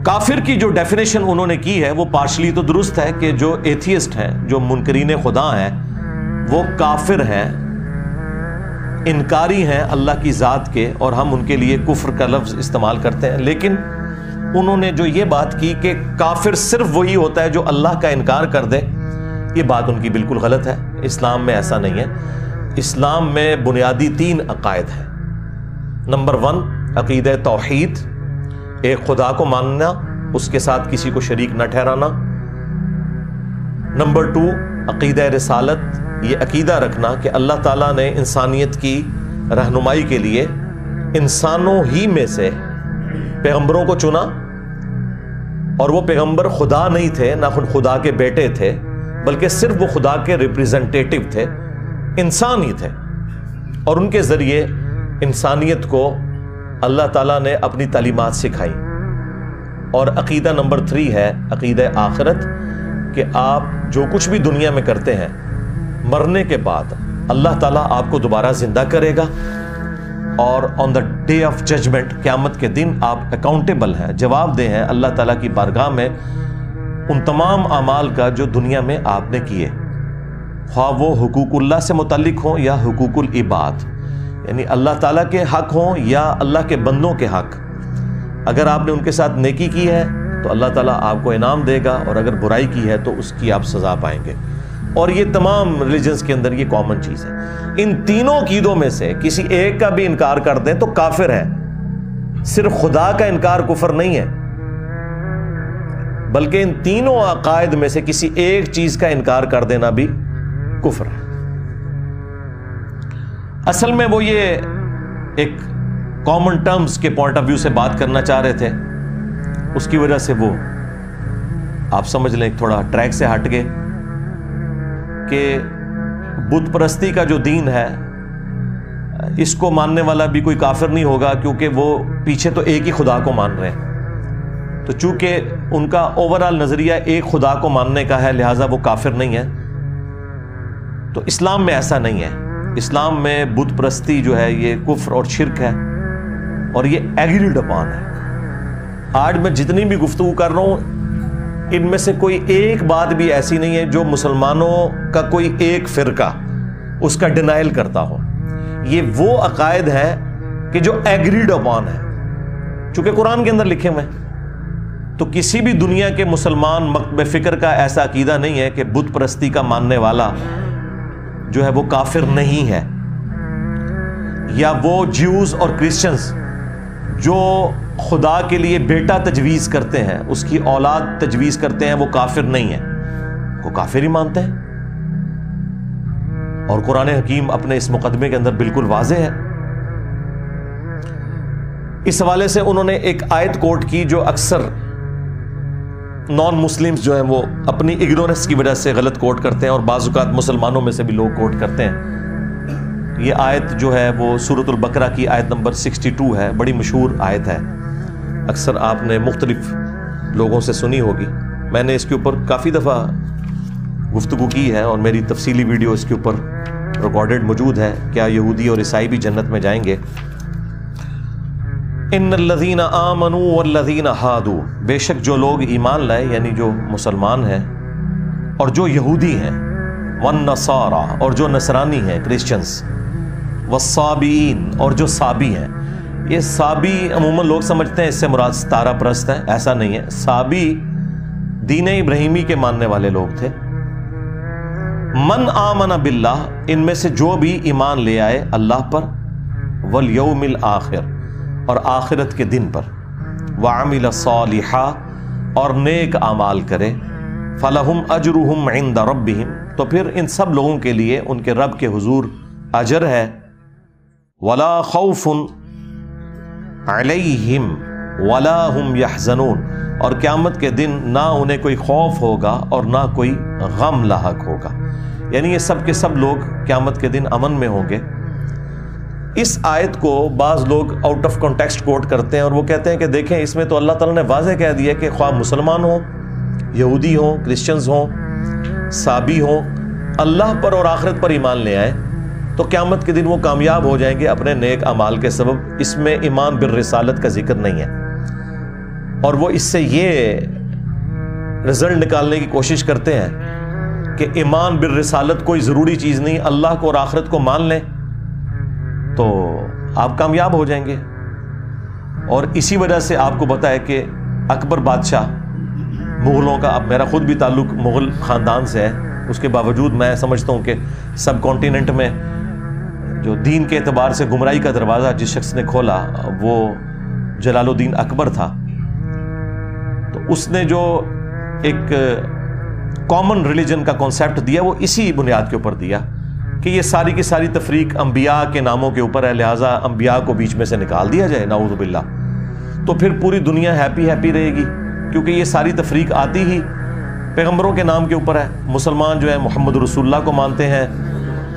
کافر کی جو ڈیفینیشن انہوں نے کی ہے وہ پارشلی تو درست ہے کہ جو ایتھیسٹ ہیں, جو منکرین خدا ہیں, وہ کافر ہیں, انکاری ہیں اللہ کی ذات کے, اور ہم ان کے لیے کفر کا لفظ استعمال کرتے ہیں. لیکن انہوں نے جو یہ بات کی کہ کافر صرف وہی ہوتا ہے جو اللہ کا انکار کر دے, یہ بات ان کی بالکل غلط ہے. اسلام میں ایسا نہیں ہے. اسلام میں بنیادی 3 عقائد ہیں. نمبر 1 عقیدہ توحید, ایک خدا کو ماننا, اس کے ساتھ کسی کو شریک نہ ٹھہرانا. نمبر 2 عقیدہ رسالت, یہ عقیدہ رکھنا کہ اللہ تعالیٰ نے انسانیت کی رہنمائی کے لیے انسانوں ہی میں سے پیغمبروں کو چنا, اور وہ پیغمبر خدا نہیں تھے, نہ خدا کے بیٹے تھے, بلکہ صرف وہ خدا کے ریپریزنٹیٹو تھے, انسان ہی تھے, اور ان کے ذریعے انسانیت کو اللہ تعالیٰ نے اپنی تعلیمات سکھائی. اور عقیدہ نمبر 3 ہے عقیدہ آخرت, کہ آپ جو کچھ بھی دنیا میں کرتے ہیں مرنے کے بعد اللہ تعالیٰ آپ کو دوبارہ زندہ کرے گا, اور آن دا ڈے آف ججمنٹ, قیامت کے دن آپ اکاؤنٹیبل ہیں, جواب دہ ہیں اللہ تعالیٰ کی بارگاہ میں ان تمام اعمال کا جو دنیا میں آپ نے کیے, خواہ وہ حقوق اللہ سے متعلق ہوں یا حقوق العباد. یعنی اللہ تعالیٰ کے حق ہوں یا اللہ کے بندوں کے حق، اگر آپ نے ان کے ساتھ نیکی کی ہے تو اللہ تعالیٰ آپ کو انعام دے گا، اور اگر برائی کی ہے تو اس کی آپ سزا پائیں گے. اور یہ تمام ریلیجنز کے اندر یہ کامن چیز ہے. ان تینوں عقیدوں میں سے کسی ایک کا بھی انکار کر دیں تو کافر ہے. صرف خدا کا انکار کفر نہیں ہے، بلکہ ان تینوں عقائد میں سے کسی ایک چیز کا انکار کر دینا بھی کفر ہے. اصل میں وہ یہ ایک کامن ٹرمز کے پوائنٹ آف ویو سے بات کرنا چاہ رہے تھے، اس کی وجہ سے وہ آپ سمجھ لیں ایک تھوڑا ٹریک سے ہٹ گئے کہ بت پرستی کا جو دین ہے اس کو ماننے والا بھی کوئی کافر نہیں ہوگا، کیونکہ وہ پیچھے تو ایک ہی خدا کو مان رہے ہیں. تو چونکہ ان کا اوورآل نظریہ ایک خدا کو ماننے کا ہے، لہٰذا وہ کافر نہیں ہے. تو اسلام میں ایسا نہیں ہے. اسلام میں بت پرستی جو ہے یہ کفر اور شرک ہے، اور یہ ایگریڈ اپان ہے. آج میں جتنی بھی گفتگو کر رہا ہوں ان میں سے کوئی ایک بات بھی ایسی نہیں ہے جو مسلمانوں کا کوئی ایک فرقہ اس کا ڈینائل کرتا ہو. یہ وہ عقائد ہیں کہ جو ایگریڈ اپان ہے، چونکہ قرآن کے اندر لکھے ہوئے ہیں. تو کسی بھی دنیا کے مسلمان مکتب فکر کا ایسا عقیدہ نہیں ہے کہ بت پرستی کا ماننے والا جو ہے وہ کافر نہیں ہے، یا وہ جیوز اور کرسچنز جو خدا کے لیے بیٹا تجویز کرتے ہیں، اس کی اولاد تجویز کرتے ہیں، وہ کافر نہیں ہے. وہ کافر ہی مانتے ہیں. اور قرآن حکیم اپنے اس مقدمے کے اندر بالکل واضح ہے. اس حوالے سے انہوں نے ایک آیت کوٹ کی جو اکثر نان مسلمز جو ہیں وہ اپنی اگنورنس کی وجہ سے غلط کوٹ کرتے ہیں، اور بعض اوقات مسلمانوں میں سے بھی لوگ کوٹ کرتے ہیں. یہ آیت جو ہے وہ سورۃ البقرہ کی آیت نمبر 62 ہے. بڑی مشہور آیت ہے، اکثر آپ نے مختلف لوگوں سے سنی ہوگی. میں نے اس کے اوپر کافی دفعہ گفتگو کی ہے، اور میری تفصیلی ویڈیو اس کے اوپر ریکارڈڈ موجود ہے. کیا یہودی اور عیسائی بھی جنت میں جائیں گے؟ ان الذین آمنوا والذین ہادوا، بے شک جو لوگ ایمان لائے یعنی جو مسلمان ہیں اور جو یہودی ہیں، والنصارى اور جو نصرانی ہیں کرسچنز، والصابئین اور جو صابی ہیں. یہ صابی عموماً لوگ سمجھتے ہیں اس سے مراد ستارہ پرست ہیں، ایسا نہیں ہے. صابی دین ابراہیمی کے ماننے والے لوگ تھے. من آمن باللہ، ان میں سے جو بھی ایمان لے آئے اللہ پر، والیوم الآخر اور آخرت کے دن پر، وعمل صالحا اور نیک اعمال کرے، فلہم اجرہم عند ربہم، تو پھر ان سب لوگوں کے لیے ان کے رب کے حضور اجر ہے. ولا خوف علیہم ولا ہم یحزنون، اور قیامت کے دن نہ انہیں کوئی خوف ہوگا اور نہ کوئی غم لاحق ہوگا. یعنی یہ سب کے سب لوگ قیامت کے دن امن میں ہوں گے. اس آیت کو بعض لوگ آؤٹ آف کانٹیکسٹ کوٹ کرتے ہیں، اور وہ کہتے ہیں کہ دیکھیں اس میں تو اللہ تعالیٰ نے واضح کہہ دیا کہ خواہ مسلمان ہوں، یہودی ہوں، کرسچنز ہوں، صابی ہوں، اللہ پر اور آخرت پر ایمان لے آئے تو قیامت کے دن وہ کامیاب ہو جائیں گے اپنے نیک اعمال کے سبب. اس میں ایمان بالرسالت کا ذکر نہیں ہے. اور وہ اس سے یہ رزلٹ نکالنے کی کوشش کرتے ہیں کہ ایمان بالرسالت کوئی ضروری چیز نہیں، اللہ کو اور آخرت کو مان لیں تو آپ کامیاب ہو جائیں گے. اور اسی وجہ سے آپ کو پتہ ہے کہ اکبر بادشاہ مغلوں کا، اب میرا خود بھی تعلق مغل خاندان سے ہے، اس کے باوجود میں سمجھتا ہوں کہ سب کانٹیننٹ میں جو دین کے اعتبار سے گمراہی کا دروازہ جس شخص نے کھولا وہ جلال الدین اکبر تھا. تو اس نے جو ایک کامن ریلیجن کا کانسیپٹ دیا وہ اسی بنیاد کے اوپر دیا کہ یہ ساری کی ساری تفریق انبیاء کے ناموں کے اوپر ہے، لہٰذا انبیاء کو بیچ میں سے نکال دیا جائے، نعوذ باللہ. تو پھر پوری دنیا ہیپی رہے گی، کیونکہ یہ ساری تفریق آتی ہی پیغمبروں کے نام کے اوپر ہے. مسلمان جو ہے محمد رسول اللہ کو مانتے ہیں،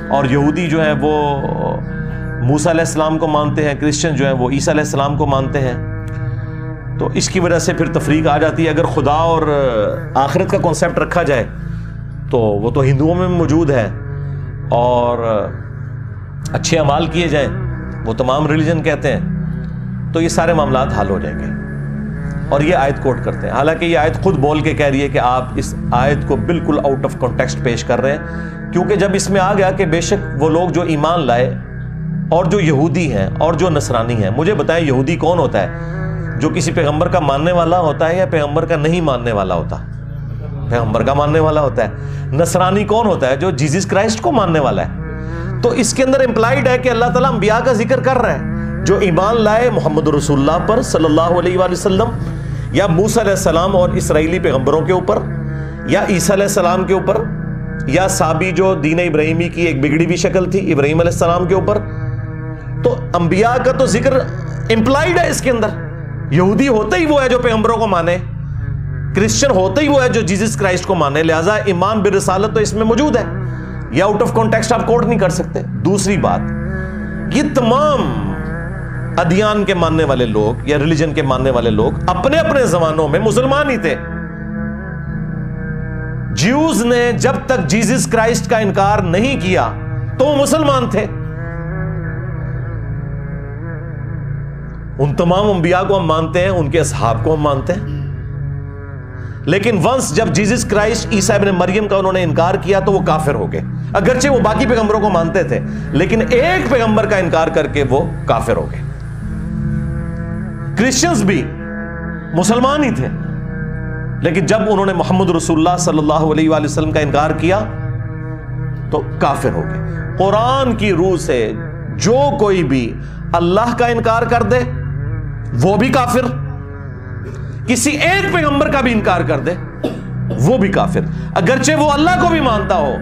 اور یہودی جو ہے وہ موسیٰ علیہ السلام کو مانتے ہیں، کرسچن جو ہے وہ عیسیٰ علیہ السلام کو مانتے ہیں. تو اس کی وجہ سے پھر تفریق آ جاتی ہے. اگر خدا اور آخرت کا کانسیپٹ رکھا جائے تو وہ تو ہندوؤں میں موجود ہے، اور اچھے اعمال کیے جائیں وہ تمام ریلیجن کہتے ہیں، تو یہ سارے معاملات حل ہو جائیں گے. اور یہ آیت کوٹ کرتے ہیں، حالانکہ یہ آیت خود بول کے کہہ رہی ہے کہ آپ اس آیت کو بالکل آؤٹ آف کانٹیکسٹ پیش کر رہے ہیں، کیونکہ جب اس میں آ گیا کہ بے شک وہ لوگ جو ایمان لائے اور جو یہودی ہیں اور جو نصرانی ہیں، مجھے بتائیں یہودی کون ہوتا ہے؟ جو کسی پیغمبر کا ماننے والا ہوتا ہے یا پیغمبر کا نہیں ماننے والا ہوتا؟ پیغمبر کا ماننے والا ہوتا ہے۔ نصرانی کون ہوتا ہے؟ جو جیزس کرائسٹ کو ماننے والا ہے۔ تو اس کے اندر امپلائیڈ ہے کہ اللہ تعالیٰ انبیاء کا ذکر کر رہا ہے جو ایمان لائے محمد رسول اللہ پر صلی اللہ علیہ وآلہ وسلم، یا موسیٰ علیہ السلام اور اسرائیلی پیغمبروں کے اوپر، یا عیسیٰ علیہ السلام کے اوپر، یا سابی جو دین ابراہیمی کی ایک بگڑی ہوئی شکل تھی ابراہیم علیہ السلام کے اوپر۔ تو انبیاء کا تو ذکر امپلائیڈ ہے اس کے اندر۔ یہودی ہوتا ہی وہ ہے جو پیغمبروں کو مانے، کرسچن ہوتا ہی وہ ہے جو جیزس کرائسٹ کو مانے، لہٰذا ایمان بالرسالت تو اس میں موجود ہے، یا آؤٹ آف کانٹیکسٹ آپ کوٹ نہیں کر سکتے۔ دوسری بات، یہ تمام ادیان کے ماننے والے لوگ یا ریلیجن کے ماننے والے لوگ اپنے اپنے زمانوں میں مسلمان ہی تھے۔ جیوز نے جب تک جیزس کرائسٹ کا انکار نہیں کیا تو وہ مسلمان تھے۔ ان تمام انبیاء کو ہم مانتے ہیں، ان کے اصحاب کو ہم مانتے ہیں، لیکن ونس جب جیزس کرائسٹ عیسیٰ ابن مریم کا انہوں نے انکار کیا تو وہ کافر ہو گئے۔ اگرچہ وہ باقی پیغمبروں کو مانتے تھے لیکن ایک پیغمبر کا انکار کر کے وہ کافر ہو گئے۔ کرسچنز بھی مسلمان ہی تھے لیکن جب انہوں نے محمد رسول اللہ صلی اللہ علیہ وآلہ وسلم کا انکار کیا تو کافر ہو گئے۔ قرآن کی روح سے جو کوئی بھی اللہ کا انکار کر دے وہ بھی کافر، کسی ایک پیغمبر کا بھی انکار کر دے وہ بھی کافر، اگرچہ وہ اللہ کو بھی مانتا ہو،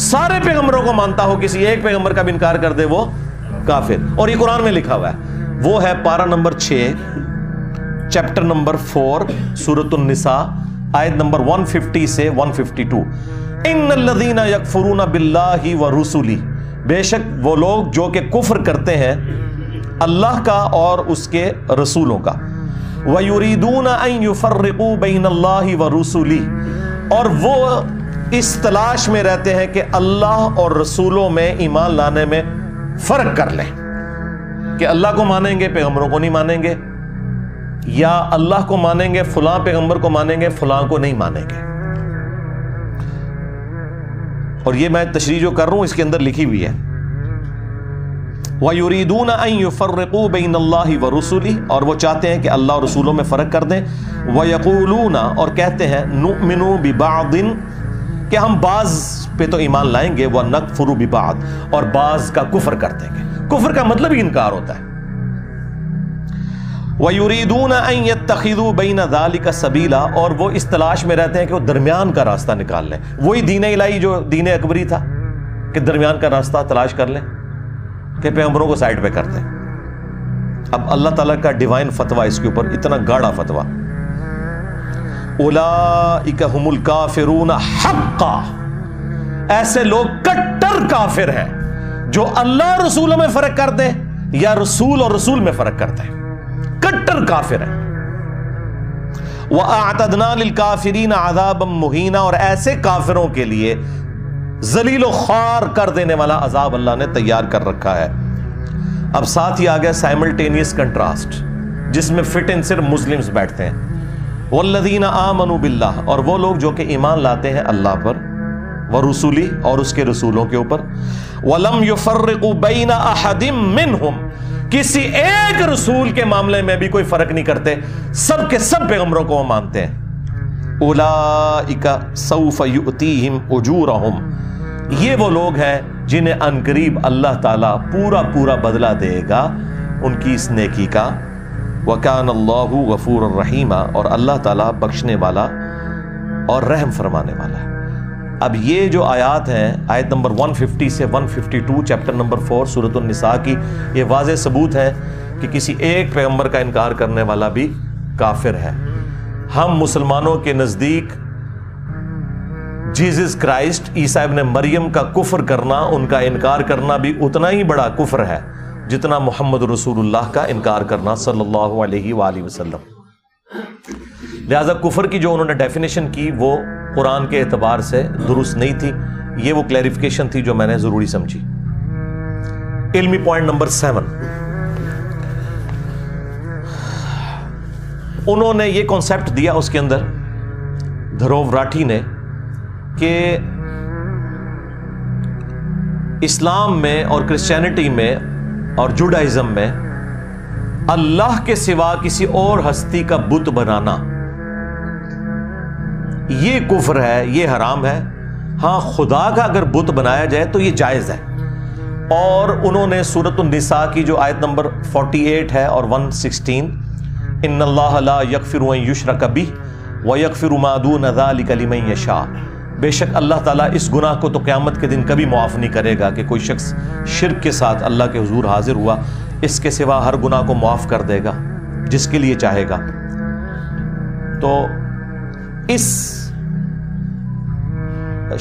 سارے پیغمبروں کو مانتا ہو، کسی ایک پیغمبر کا بھی انکار کر دے وہ کافر۔ اور یہ قرآن میں لکھا ہوا ہے، وہ ہے پارہ نمبر 6 چیپٹر نمبر 4 سورۃ النساء آیت نمبر 150 سے 152۔ ان الذین یکفرون باللہ ورسلہ، بے شک وہ لوگ جو کہ کفر کرتے ہیں اللہ کا اور اس کے رسولوں کا، وَيُرِيدُونَ أَن يُفَرِّقُوا بَيْنَ اللَّهِ وَرُسُلِهِ، اور وہ اس تلاش میں رہتے ہیں کہ اللہ اور رسولوں میں ایمان لانے میں فرق کر لیں، کہ اللہ کو مانیں گے پیغمبروں کو نہیں مانیں گے، یا اللہ کو مانیں گے فلاں پیغمبر کو مانیں گے فلاں کو نہیں مانیں گے۔ اور یہ میں تشریح جو کر رہا ہوں اس کے اندر لکھی ہوئی ہے، وَيُرِيدُونَ أَن يُفَرِّقُوا بَيْنَ اللَّهِ وَرُسُلِهِ، اور وہ چاہتے ہیں کہ اللہ رسولوں میں فرق کر دیں، وَيَقُولُونَ، اور کہتے ہیں، نُؤْمِنُ بِبَعْضٍ، کہ ہم بعض پہ تو ایمان لائیں گے، وَنَكْفُرُ بِبَعْضٍ، اور بعض کا کفر کر دیں گے۔ کفر کا مطلب ہی انکار ہوتا ہے۔ وَيُرِيدُونَ أَن يَتَّخِذُوا بَيْنَ ذَلِكَ سَبِيلًا، اور وہ اس تلاش میں رہتے ہیں کہ وہ درمیان کا راستہ نکال لیں، وہی دین الہی جو دین اکبری تھا کہ درمیان کا راستہ تلاش کر لیں، کہ پیغمبروں کو سائڈ پہ کرتے ہیں۔ اب اللہ تعالیٰ کا ڈیوائن فتویٰ اس کے اوپر، اتنا گاڑا فتویٰ، اولئک ہم الکافرون حقا، ایسے لوگ کٹر کافر ہیں جو اللہ رسولوں میں فرق کر دیں یا رسول اور رسول میں فرق کرتے ہیں، کٹر کافر ہیں۔ وَأَعْتَدْنَا لِلْكَافِرِينَ عَذَابًا مُهِينًا، اور ایسے کافروں کے لیے ذلیل و خوار کر دینے والا عذاب اللہ نے تیار کر رکھا ہے۔ اب ساتھ ہی آ گیا سائملٹینیس کنٹراسٹ جس میں فٹ ان صرف مسلمز بیٹھتے ہیں۔ والذین آمنوا باللہ، اور وہ لوگ جو کہ ایمان لاتے ہیں اللہ پر، ورسولی، اور اس کے رسولوں کے اوپر، ولم یفرقوا بین احد منہم، کسی ایک رسول کے معاملے میں بھی کوئی فرق نہیں کرتے، سب کے سب پیغمبروں کو وہ مانتے ہیں۔ اولئک سوف یؤتیہم اجورہم، یہ وہ لوگ ہیں جنہیں عنقریب اللہ تعالیٰ پورا پورا بدلہ دے گا ان کی اس نیکی کا۔ وَكَانَ اللَّهُ غَفُورًا رَحِيمًا، اور اللہ تعالیٰ بخشنے والا اور رحم فرمانے والا ہے۔ اب یہ جو آیات ہیں، آیت نمبر 150 سے 152 چیپٹر نمبر 4 سورۃ النساء کی، یہ واضح ثبوت ہے کہ کسی ایک پیغمبر کا انکار کرنے والا بھی کافر ہے۔ ہم مسلمانوں کے نزدیک جیزس کرائسٹ عیسیٰ ابن مریم کا کفر کرنا، ان کا انکار کرنا بھی اتنا ہی بڑا کفر ہے جتنا محمد رسول اللہ کا انکار کرنا صلی اللہ علیہ وآلہ وسلم۔ لہذا کفر کی جو انہوں نے ڈیفینیشن کی وہ قرآن کے اعتبار سے درست نہیں تھی، یہ وہ کلیریفیکیشن تھی جو میں نے ضروری سمجھی۔ علمی پوائنٹ نمبر 7، انہوں نے یہ کانسیپٹ دیا اس کے اندر، دھروو راٹھی نے، کہ اسلام میں اور کرسچینٹی میں اور جوڈائزم میں اللہ کے سوا کسی اور ہستی کا بت بنانا یہ کفر ہے، یہ حرام ہے۔ ہاں خدا کا اگر بت بنایا جائے تو یہ جائز ہے۔ اور انہوں نے سورۃ النساء کی جو آیت نمبر 48 ہے اور 116، ان اللہ لا یغفر ان یشرک بہ ویغفر ما دون ذلک لمن یشاء، بے شک اللہ تعالیٰ اس گناہ کو تو قیامت کے دن کبھی معاف نہیں کرے گا کہ کوئی شخص شرک کے ساتھ اللہ کے حضور حاضر ہوا، اس کے سوا ہر گناہ کو معاف کر دے گا جس کے لیے چاہے گا۔ تو اس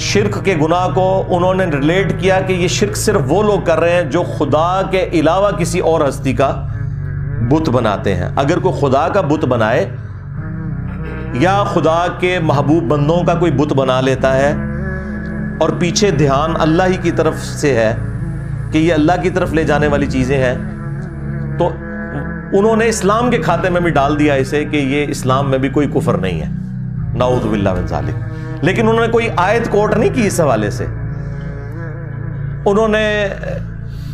شرک کے گناہ کو انہوں نے ریلیٹ کیا کہ یہ شرک صرف وہ لوگ کر رہے ہیں جو خدا کے علاوہ کسی اور ہستی کا بت بناتے ہیں۔ اگر کوئی خدا کا بت بنائے یا خدا کے محبوب بندوں کا کوئی بت بنا لیتا ہے اور پیچھے دھیان اللہ ہی کی طرف سے ہے کہ یہ اللہ کی طرف لے جانے والی چیزیں ہیں، تو انہوں نے اسلام کے کھاتے میں بھی ڈال دیا اسے کہ یہ اسلام میں بھی کوئی کفر نہیں ہے، نعوذ باللہ من ذالک۔ لیکن انہوں نے کوئی آیت کوٹ نہیں کی اس حوالے سے۔ انہوں نے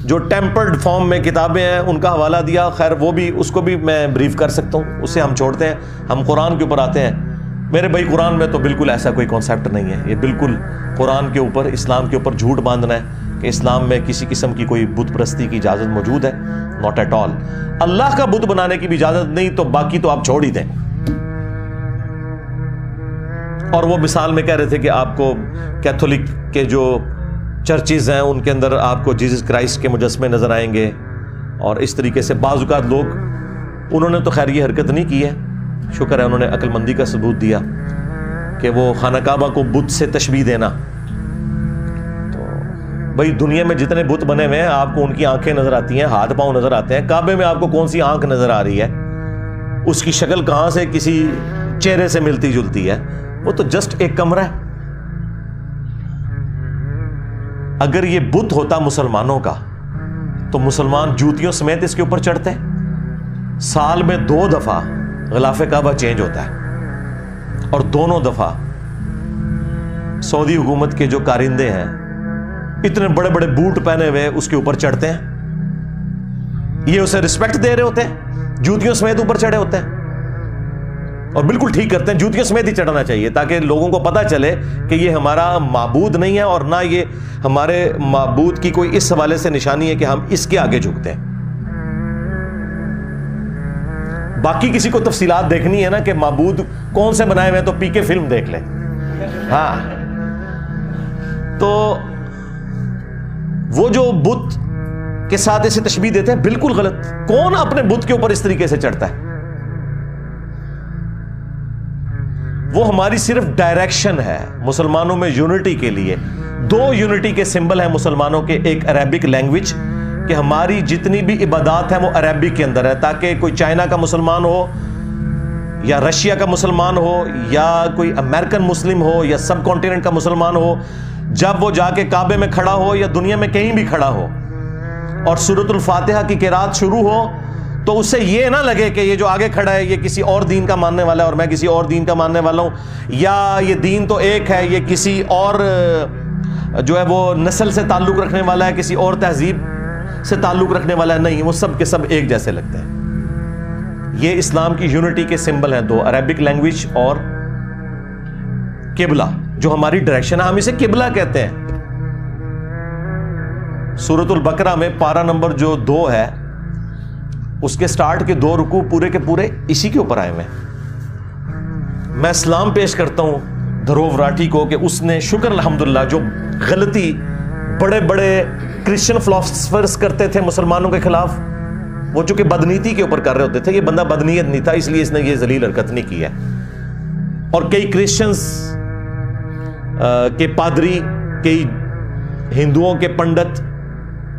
جو ٹیمپرڈ فارم میں کتابیں ہیں ان کا حوالہ دیا، خیر وہ بھی، اس کو بھی میں بریف کر سکتا ہوں، اسے ہم چھوڑتے ہیں، ہم قرآن کے اوپر آتے ہیں۔ میرے بھائی قرآن میں تو بالکل ایسا کوئی کانسیپٹ نہیں ہے، یہ بالکل قرآن کے اوپر، اسلام کے اوپر جھوٹ باندھنا ہے کہ اسلام میں کسی قسم کی کوئی بت پرستی کی اجازت موجود ہے، ناٹ ایٹ آل۔ اللہ کا بت بنانے کی بھی اجازت نہیں، تو باقی تو آپ چھوڑ ہی دیں۔ اور وہ مثال میں کہہ رہے تھے کہ آپ کو کیتھولک کے جو چرچز ہیں ان کے اندر آپ کو جیزس کرائسٹ کے مجسمے نظر آئیں گے، اور اس طریقے سے بعض اوقات لوگ، انہوں نے تو خیر یہ حرکت نہیں کی ہے، شکر ہے انہوں نے عقل مندی کا ثبوت دیا کہ وہ خانہ کعبہ کو بت سے تشبیہ دینا۔ تو بھائی دنیا میں جتنے بت بنے ہوئے ہیں آپ کو ان کی آنکھیں نظر آتی ہیں، ہاتھ پاؤں نظر آتے ہیں، کعبے میں آپ کو کون سی آنکھ نظر آ رہی ہے؟ اس کی شکل کہاں سے کسی چہرے سے ملتی جلتی ہے؟ وہ تو جسٹ ایک کمرہ ہے۔ اگر یہ بت ہوتا مسلمانوں کا تو مسلمان جوتیوں سمیت اس کے اوپر چڑھتے۔ سال میں 2 دفعہ غلاف کعبہ چینج ہوتا ہے، اور دونوں دفعہ سعودی حکومت کے جو کارندے ہیں اتنے بڑے بڑے بوٹ پہنے ہوئے اس کے اوپر چڑھتے ہیں، یہ اسے رسپیکٹ دے رہے ہوتے ہیں، جوتیوں سمیت اوپر چڑھے ہوتے ہیں، اور بالکل ٹھیک کرتے ہیں، جوتیوں سمیت ہی چڑھنا چاہیے تاکہ لوگوں کو پتہ چلے کہ یہ ہمارا معبود نہیں ہے، اور نہ یہ ہمارے معبود کی کوئی اس حوالے سے نشانی ہے کہ ہم اس کے آگے جھکتے ہیں۔ باقی کسی کو تفصیلات دیکھنی ہے نا کہ معبود کون سے بنائے ہوئے ہیں تو پی کے فلم دیکھ لیں۔ ہاں، تو وہ جو بت کے ساتھ اسے تشبیہ دیتے ہیں بالکل غلط۔ کون اپنے بت کے اوپر اس طریقے سے چڑھتا ہے؟ وہ ہماری صرف ڈائریکشن ہے مسلمانوں میں یونٹی کے لیے۔ 2 یونٹی کے سمبل ہیں مسلمانوں کے، ایک عربک لینگویج کہ ہماری جتنی بھی عبادات ہیں وہ عربک کے اندر ہے، تاکہ کوئی چائنا کا مسلمان ہو یا رشیا کا مسلمان ہو یا کوئی امریکن مسلم ہو یا سب کانٹیننٹ کا مسلمان ہو، جب وہ جا کے کعبے میں کھڑا ہو یا دنیا میں کہیں بھی کھڑا ہو اور سورۃ الفاتحہ کی قرات شروع ہو تو اسے یہ نہ لگے کہ یہ جو آگے کھڑا ہے یہ کسی اور دین کا ماننے والا ہے اور میں کسی اور دین کا ماننے والا ہوں، یا یہ دین تو ایک ہے، یہ کسی اور جو ہے وہ نسل سے تعلق رکھنے والا ہے، کسی اور تہذیب سے تعلق رکھنے والا ہے۔ نہیں، وہ سب کے سب ایک جیسے لگتے ہیں۔ یہ اسلام کی یونٹی کے سمبل ہیں 2، عربک لینگویج اور قبلہ، جو ہماری ڈائریکشن ہے، ہم اسے قبلہ کہتے ہیں۔ سورۃ البقرہ میں پارہ نمبر جو 2 ہے، اس کے سٹارٹ کے 2 رکوع پورے کے پورے اسی کے اوپر آئے ہوئے ہیں۔ میں سلام پیش کرتا ہوں دھروو راٹھی کو کہ اس نے، شکر الحمدللہ، جو غلطی بڑے بڑے کرسچن فلاسفرز کرتے تھے مسلمانوں کے خلاف، وہ چونکہ بدنیتی کے اوپر کر رہے ہوتے تھے، یہ بندہ بدنیت نہیں تھا، اس لیے اس نے یہ ذلیل حرکت نہیں کی ہے۔ اور کئی کرسچنز کے پادری، کئی ہندوؤں کے پنڈت،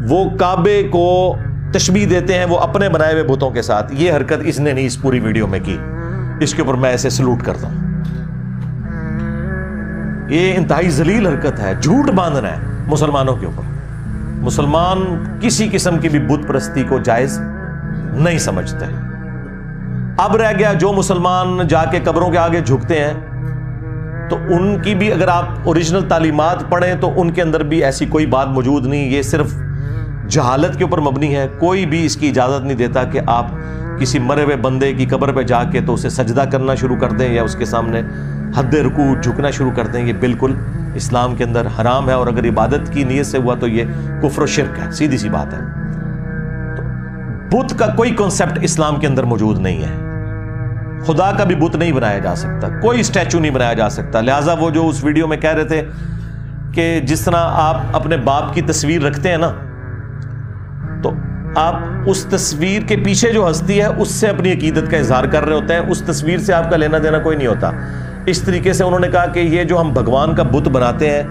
وہ کعبے کو تشبیہ دیتے ہیں وہ اپنے بنائے ہوئے بتوں کے ساتھ۔ یہ حرکت اس نے نہیں اس پوری ویڈیو میں کی، اس کے اوپر میں ایسے سلوٹ کرتا ہوں۔ یہ انتہائی ذلیل حرکت ہے، جھوٹ باندھنا ہے مسلمانوں کے اوپر۔ مسلمان کسی قسم کی بھی بت پرستی کو جائز نہیں سمجھتے۔ اب رہ گیا جو مسلمان جا کے قبروں کے آگے جھکتے ہیں، تو ان کی بھی اگر آپ اوریجنل تعلیمات پڑھیں تو ان کے اندر بھی ایسی کوئی بات موجود نہیں، یہ صرف جہالت کے اوپر مبنی ہے. کوئی بھی اس کی اجازت نہیں دیتا کہ آپ کسی مرے ہوئے بندے کی قبر پہ جا کے تو اسے سجدہ کرنا شروع کر دیں یا اس کے سامنے حد رکوع جھکنا شروع کر دیں. یہ بالکل اسلام کے اندر حرام ہے, اور اگر عبادت کی نیت سے ہوا تو یہ کفر و شرک ہے, سیدھی سی بات ہے. تو بت کا کوئی کنسپٹ اسلام کے اندر موجود نہیں ہے. خدا کا بھی بت نہیں بنایا جا سکتا, کوئی اسٹیچو نہیں بنایا جا سکتا. لہٰذا وہ جو اس ویڈیو میں کہہ رہے تھے کہ جس طرح آپ اپنے باپ کی تصویر رکھتے ہیں نا, تو آپ اس تصویر کے پیچھے جو ہستی ہے اس سے اپنی عقیدت کا اظہار کر رہے ہوتے ہیں, اس تصویر سے آپ کا لینا دینا کوئی نہیں ہوتا. اس طریقے سے انہوں نے کہا کہ یہ جو ہم بھگوان کا بت بناتے ہیں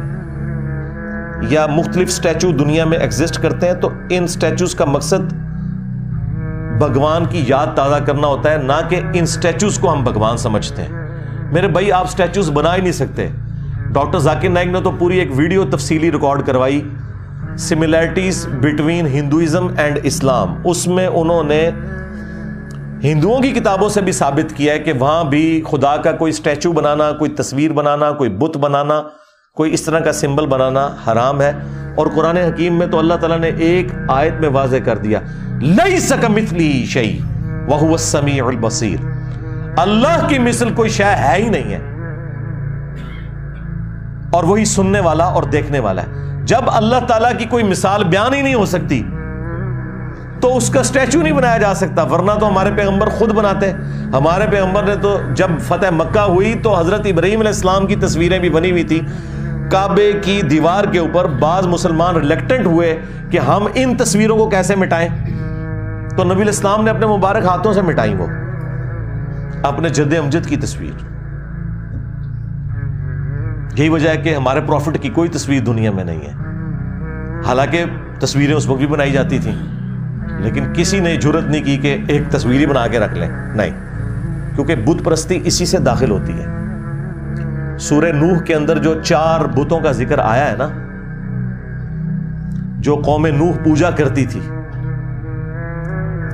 یا مختلف سٹیچو دنیا میں ایگزسٹ کرتے ہیں, تو ان سٹیچوز کا مقصد بھگوان کی یاد تازہ کرنا ہوتا ہے, نہ کہ ان سٹیچوز کو ہم بھگوان سمجھتے ہیں. میرے بھائی آپ سٹیچوز بنا ہی نہیں سکتے. ڈاکٹر ذاکر نائک نے تو پوری ایک ویڈیو تفصیلی ریکارڈ کروائی, سملیرٹیز بٹوین ہندوازم اینڈ اسلام. اس میں انہوں نے ہندوؤں کی کتابوں سے بھی ثابت کیا ہے کہ وہاں بھی خدا کا کوئی سٹیچو بنانا, کوئی تصویر بنانا, کوئی بت بنانا, کوئی اس طرح کا سمبل بنانا حرام ہے. اور قرآن حکیم میں تو اللہ تعالیٰ نے ایک آیت میں واضح کر دیا, لیس کمثلہ شیء وہو السمیع البصیر. اللہ کی مثل کوئی شے ہے ہی نہیں ہے, اور وہی سننے والا اور دیکھنے والا ہے. جب اللہ تعالیٰ کی کوئی مثال بیان ہی نہیں ہو سکتی تو اس کا سٹیچو نہیں بنایا جا سکتا, ورنہ تو ہمارے پیغمبر خود بناتے. ہمارے پیغمبر نے تو جب فتح مکہ ہوئی تو حضرت ابراہیم علیہ السلام کی تصویریں بھی بنی ہوئی تھی کعبے کی دیوار کے اوپر. بعض مسلمان ریلیکٹنٹ ہوئے کہ ہم ان تصویروں کو کیسے مٹائیں, تو نبی علیہ السلام نے اپنے مبارک ہاتھوں سے مٹائیں وہ اپنے جد امجد کی تصویر. یہی وجہ ہے کہ ہمارے پروفٹ کی کوئی تصویر دنیا میں نہیں ہے. حالانکہ تصویریں اس وقت بھی بنائی جاتی تھیں, لیکن کسی نے جرت نہیں کی کہ ایک تصویر ہی بنا کے رکھ لیں, نہیں, کیونکہ بت پرستی اسی سے داخل ہوتی ہے. سورہ نوح کے اندر جو 4 بتوں کا ذکر آیا ہے نا, جو قوم نوح پوجا کرتی تھی,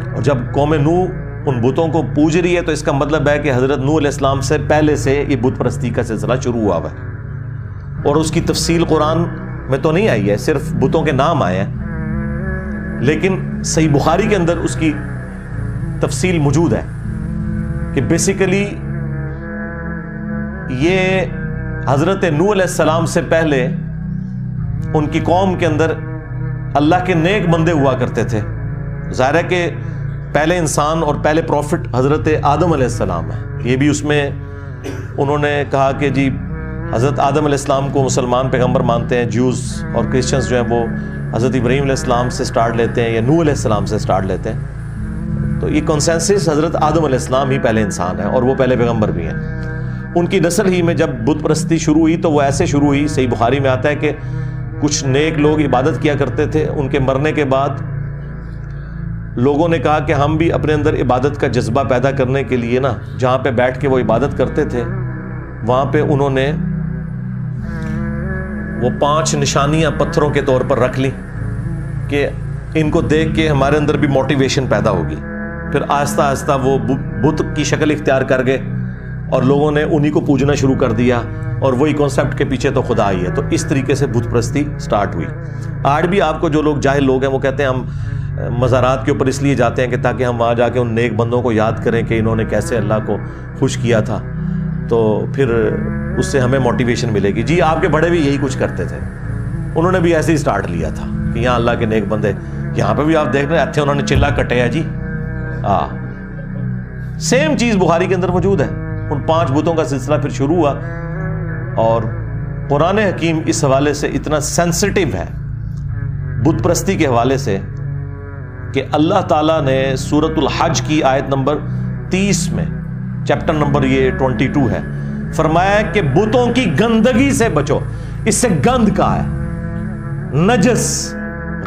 اور جب قوم نوح ان بتوں کو پوج رہی ہے تو اس کا مطلب ہے کہ حضرت نوح علیہ السلام سے پہلے سے یہ بت پرستی کا سلسلہ شروع ہوا ہے. اور اس کی تفصیل قرآن میں تو نہیں آئی ہے, صرف بتوں کے نام آئے ہیں, لیکن صحیح بخاری کے اندر اس کی تفصیل موجود ہے کہ بیسیکلی یہ حضرت نوح علیہ السلام سے پہلے ان کی قوم کے اندر اللہ کے نیک بندے ہوا کرتے تھے. ظاہر ہے کہ پہلے انسان اور پہلے پروفٹ حضرت آدم علیہ السلام ہے. یہ بھی اس میں انہوں نے کہا کہ جی حضرت آدم علیہ السلام کو مسلمان پیغمبر مانتے ہیں, جوز اور کرسچنز جو ہیں وہ حضرت ابراہیم علیہ السلام سے سٹارٹ لیتے ہیں یا نوح علیہ السلام سے سٹارٹ لیتے ہیں. تو یہ کنسنسس حضرت آدم علیہ السلام ہی پہلے انسان ہیں اور وہ پہلے پیغمبر بھی ہیں. ان کی نسل ہی میں جب بت پرستی شروع ہوئی تو وہ ایسے شروع ہوئی, صحیح بخاری میں آتا ہے کہ کچھ نیک لوگ عبادت کیا کرتے تھے, ان کے مرنے کے بعد لوگوں نے کہا کہ ہم بھی اپنے اندر عبادت کا جذبہ پیدا کرنے کے لیے نا, جہاں پہ بیٹھ کے وہ عبادت کرتے تھے وہاں پہ انہوں نے وہ 5 نشانیاں پتھروں کے طور پر رکھ لی کہ ان کو دیکھ کے ہمارے اندر بھی موٹیویشن پیدا ہوگی. پھر آہستہ آہستہ وہ بت کی شکل اختیار کر گئے اور لوگوں نے انہی کو پوجنا شروع کر دیا, اور وہی کانسیپٹ کے پیچھے تو خدا ہی ہے. تو اس طریقے سے بت پرستی سٹارٹ ہوئی. آج بھی آپ کو جو لوگ جاہل لوگ ہیں وہ کہتے ہیں ہم مزارات کے اوپر اس لیے جاتے ہیں کہ تاکہ ہم وہاں جا کے ان نیک بندوں کو یاد کریں کہ انہوں نے کیسے اللہ کو خوش کیا تھا, تو پھر اس سے ہمیں موٹیویشن ملے گی. جی آپ کے بڑے بھی یہی کچھ کرتے تھے, انہوں نے بھی ایسے ہی سٹارٹ لیا تھا کہ یہاں اللہ کے نیک بندے, یہاں پہ بھی آپ دیکھ رہے ہیں انہوں نے چلا کٹے ہے جی. سیم چیز بخاری کے اندر موجود ہے. ان 5 بتوں کا سلسلہ پھر شروع ہوا, اور قرآن حکیم اس حوالے سے اتنا سینسٹیو ہے بت پرستی کے حوالے سے کہ اللہ تعالیٰ نے سورۃ الحج کی آیت نمبر 30 میں, چیپٹر نمبر یہ 22 ہے, فرمایا کہ بتوں کی گندگی سے بچو. اس سے گند کہا ہے, نجس,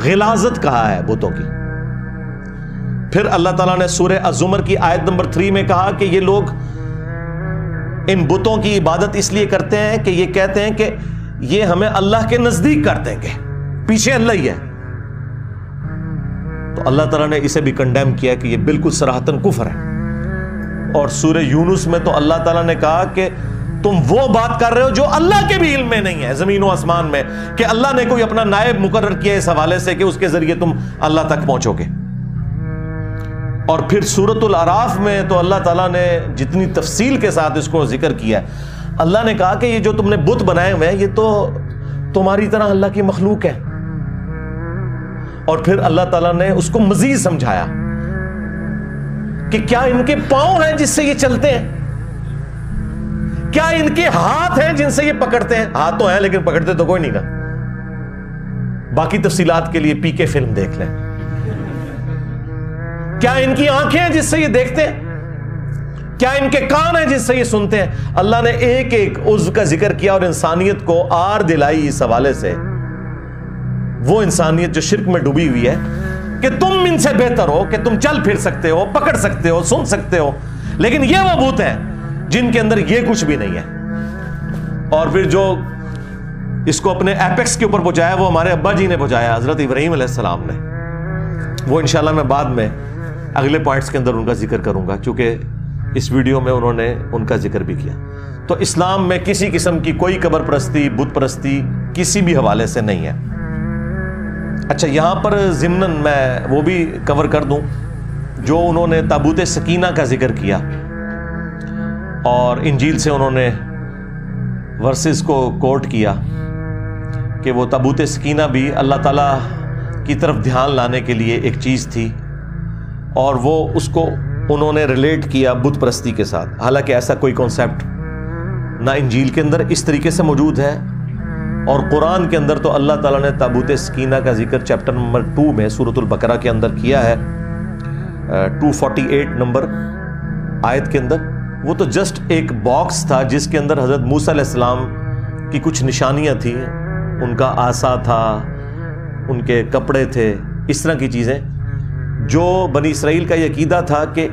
غلاظت کہا ہے بتوں کی. پھر اللہ تعالیٰ نے سورہ الزمر کی آیت نمبر 3 میں کہا کہ یہ لوگ ان بتوں کی عبادت اس لیے کرتے ہیں کہ یہ کہتے ہیں کہ یہ ہمیں اللہ کے نزدیک کر دیں گے, پیچھے اللہ ہی ہے. تو اللہ تعالیٰ نے اسے بھی کنڈیم کیا کہ یہ بالکل صراحتاً کفر ہے. اور سورہ یونس میں تو اللہ تعالیٰ نے کہا کہ تم وہ بات کر رہے ہو جو اللہ کے بھی علم میں نہیں ہے زمین و آسمان میں، کہ اللہ نے کوئی اپنا نائب مقرر کیا اس حوالے سے کہ اس کے ذریعے تم اللہ تک پہنچو گے۔ اور پھر سورۃ الاعراف میں تو اللہ تعالیٰ نے جتنی تفصیل کے ساتھ اس کو ذکر کیا ہے، اللہ نے کہا کہ یہ جو تم نے بت بنائے ہوئے ہیں یہ تو تمہاری طرح اللہ کی مخلوق ہے۔ اور پھر اللہ تعالیٰ نے اس کو مزید سمجھایا کہ کیا ان کے پاؤں ہیں جس سے یہ چلتے ہیں، کیا ان کے ہاتھ ہیں جن سے یہ پکڑتے ہیں؟ ہاتھ تو ہیں لیکن پکڑتے تو کوئی نہیں نا۔ باقی تفصیلات کے لیے پی کے فلم دیکھ لیں۔ کیا ان کی آنکھیں ہیں جس سے یہ دیکھتے ہیں؟ کیا ان کے کان ہیں جس سے یہ سنتے ہیں؟ اللہ نے ایک ایک عضو کا ذکر کیا اور انسانیت کو آر دلائی اس حوالے سے، وہ انسانیت جو شرک میں ڈوبی ہوئی ہے، کہ تم ان سے بہتر ہو، کہ تم چل پھر سکتے ہو، پکڑ سکتے ہو، سن سکتے ہو، لیکن یہ وہ بت ہیں جن کے اندر یہ کچھ بھی نہیں ہے۔ اور پھر جو اس کو اپنے ایپیکس کے اوپر پہنچایا وہ ہمارے ابا جی نے پہنچایا، حضرت ابراہیم علیہ السلام نے۔ وہ انشاءاللہ میں بعد میں اگلے پوائنٹس کے اندر ان کا ذکر کروں گا، چونکہ اس ویڈیو میں انہوں نے ان کا ذکر بھی کیا۔ تو اسلام میں کسی قسم کی کوئی قبر پرستی، بت پرستی کسی بھی حوالے سے نہیں ہے۔ اچھا، یہاں پر ضمناً میں وہ بھی کور کر دوں جو انہوں نے تابوت سکینہ کا ذکر کیا، اور انجیل سے انہوں نے ورسز کو کوٹ کیا کہ وہ تابوت سکینہ بھی اللہ تعالیٰ کی طرف دھیان لانے کے لیے ایک چیز تھی، اور وہ اس کو انہوں نے ریلیٹ کیا بت پرستی کے ساتھ، حالانکہ ایسا کوئی کانسیپٹ نہ انجیل کے اندر اس طریقے سے موجود ہے، اور قرآن کے اندر تو اللہ تعالیٰ نے تابوت سکینہ کا ذکر چیپٹر نمبر 2 میں سورۃ البقرہ کے اندر کیا ہے، 248 نمبر آیت کے اندر۔ وہ تو جسٹ ایک باکس تھا جس کے اندر حضرت موسیٰ علیہ السلام کی کچھ نشانیاں تھیں، ان کا عصا تھا، ان کے کپڑے تھے، اس طرح کی چیزیں، جو بنی اسرائیل کا یہ عقیدہ تھا کہ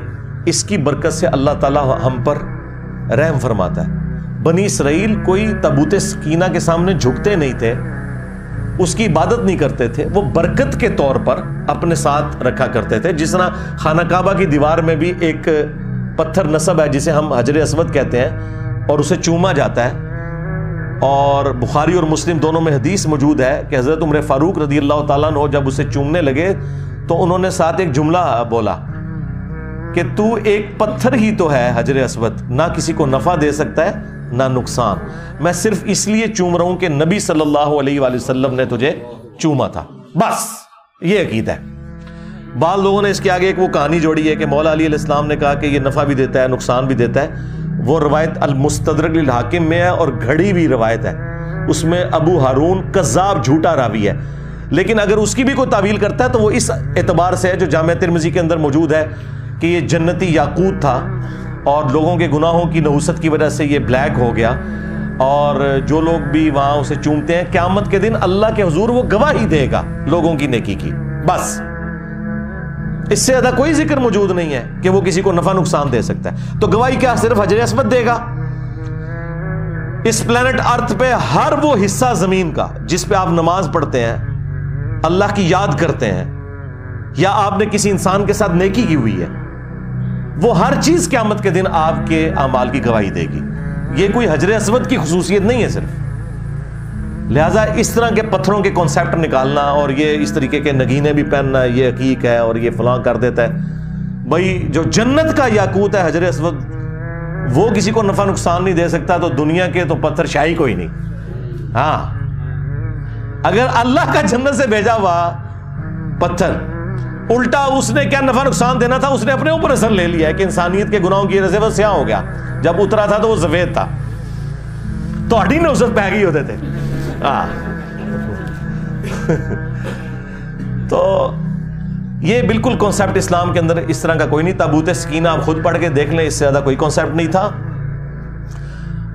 اس کی برکت سے اللہ تعالیٰ ہم پر رحم فرماتا ہے۔ بنی اسرائیل کوئی تابوت سکینہ کے سامنے جھکتے نہیں تھے، اس کی عبادت نہیں کرتے تھے، وہ برکت کے طور پر اپنے ساتھ رکھا کرتے تھے۔ جس طرح خانہ کعبہ کی دیوار میں بھی ایک پتھر نصب ہے جسے ہم حجر اسود کہتے ہیں، اور اسے چوما جاتا ہے، اور بخاری اور مسلم دونوں میں حدیث موجود ہے کہ حضرت عمر فاروق رضی اللہ تعالیٰ عنہ جب اسے چومنے لگے تو انہوں نے ساتھ ایک جملہ بولا کہ تو ایک پتھر ہی تو ہے حجر اسود، نہ کسی کو نفع دے سکتا ہے نہ نقصان، میں صرف اس لیے چوم رہا ہوں کہ نبی صلی اللہ علیہ وآلہ وسلم نے تجھے چوما تھا، بس یہ عقیدہ ہے۔ بعض لوگوں نے اس کے آگے ایک وہ کہانی جوڑی ہے کہ مولا علی علیہ السلام نے کہا کہ یہ نفع بھی دیتا ہے نقصان بھی دیتا ہے، وہ روایت المستدرک للحاکم میں ہے، اور گھڑی بھی روایت ہے، اس میں ابو ہارون کذاب جھوٹا راوی ہے، لیکن اگر اس کی بھی کوئی تعویل کرتا ہے تو وہ اس اعتبار سے ہے جو جامع ترمذی کے اندر موجود ہے کہ یہ جنتی یاقوت تھا، اور لوگوں کے گناہوں کی نحوست کی وجہ سے یہ بلیک ہو گیا، اور جو لوگ بھی وہاں اسے چومتے ہیں قیامت کے دن اللہ کے حضور وہ گواہی دے گا لوگوں کی نیکی کی، بس اس سے زیادہ کوئی ذکر موجود نہیں ہے کہ وہ کسی کو نفع نقصان دے سکتا ہے۔ تو گواہی کیا صرف حجر اسود دے گا؟ اس پلانٹ ارتھ پہ ہر وہ حصہ زمین کا جس پہ آپ نماز پڑھتے ہیں، اللہ کی یاد کرتے ہیں، یا آپ نے کسی انسان کے ساتھ نیکی کی ہوئی ہے، وہ ہر چیز قیامت کے دن آپ کے اعمال کی گواہی دے گی۔ یہ کوئی حجر اسود کی خصوصیت نہیں ہے صرف، لہٰذا اس طرح کے پتھروں کے کانسیپٹ نکالنا اور یہ اس طریقے کے نگینے بھی پہننا یہ حقیق ہے اور یہ فلاں کر دیتا ہے، بھائی جو جنت کا یاقوت ہے حجر اسود وہ کسی کو نفع نقصان نہیں دے سکتا، تو دنیا کے تو پتھر شاہی کوئی نہیں۔ ہاں، اگر اللہ کا جنت سے بھیجا ہوا پتھر الٹا اس نے کیا نفع نقصان دینا تھا، اس نے اپنے اوپر اثر لے لیا ہے کہ انسانیت کے گناہوں کی وجہ سے وہ سیاہ ہو گیا، جب اترا تھا تو وہ سفید تھا، تو ہڈی نے اسے پہ گئی ہوتے تھے۔ تو یہ بالکل کانسیپٹ اسلام کے اندر اس طرح کا کوئی نہیں۔ تابوت سکینہ آپ خود پڑھ کے دیکھ لیں، اس سے زیادہ کوئی کانسیپٹ نہیں تھا،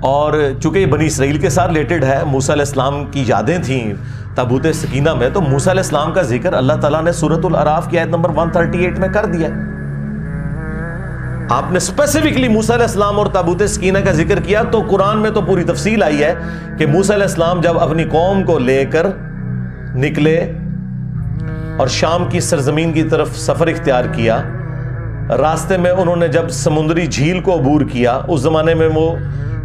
اور چونکہ یہ بنی اسرائیل کے ساتھ ریلیٹڈ ہے، موسیٰ علیہ السلام کی یادیں تھیں تابوت سکینہ میں، تو موسیٰ علیہ السلام کا ذکر اللہ تعالیٰ نے سورۃ الاعراف کی آیت نمبر 138 میں کر دیا۔ آپ نے اسپیسیفکلی موسیٰ علیہ السلام اور تابوت سکینہ کا ذکر کیا، تو قرآن میں تو پوری تفصیل آئی ہے کہ موسیٰ علیہ السلام جب اپنی قوم کو لے کر نکلے اور شام کی سرزمین کی طرف سفر اختیار کیا، راستے میں انہوں نے جب سمندری جھیل کو عبور کیا، اس زمانے میں وہ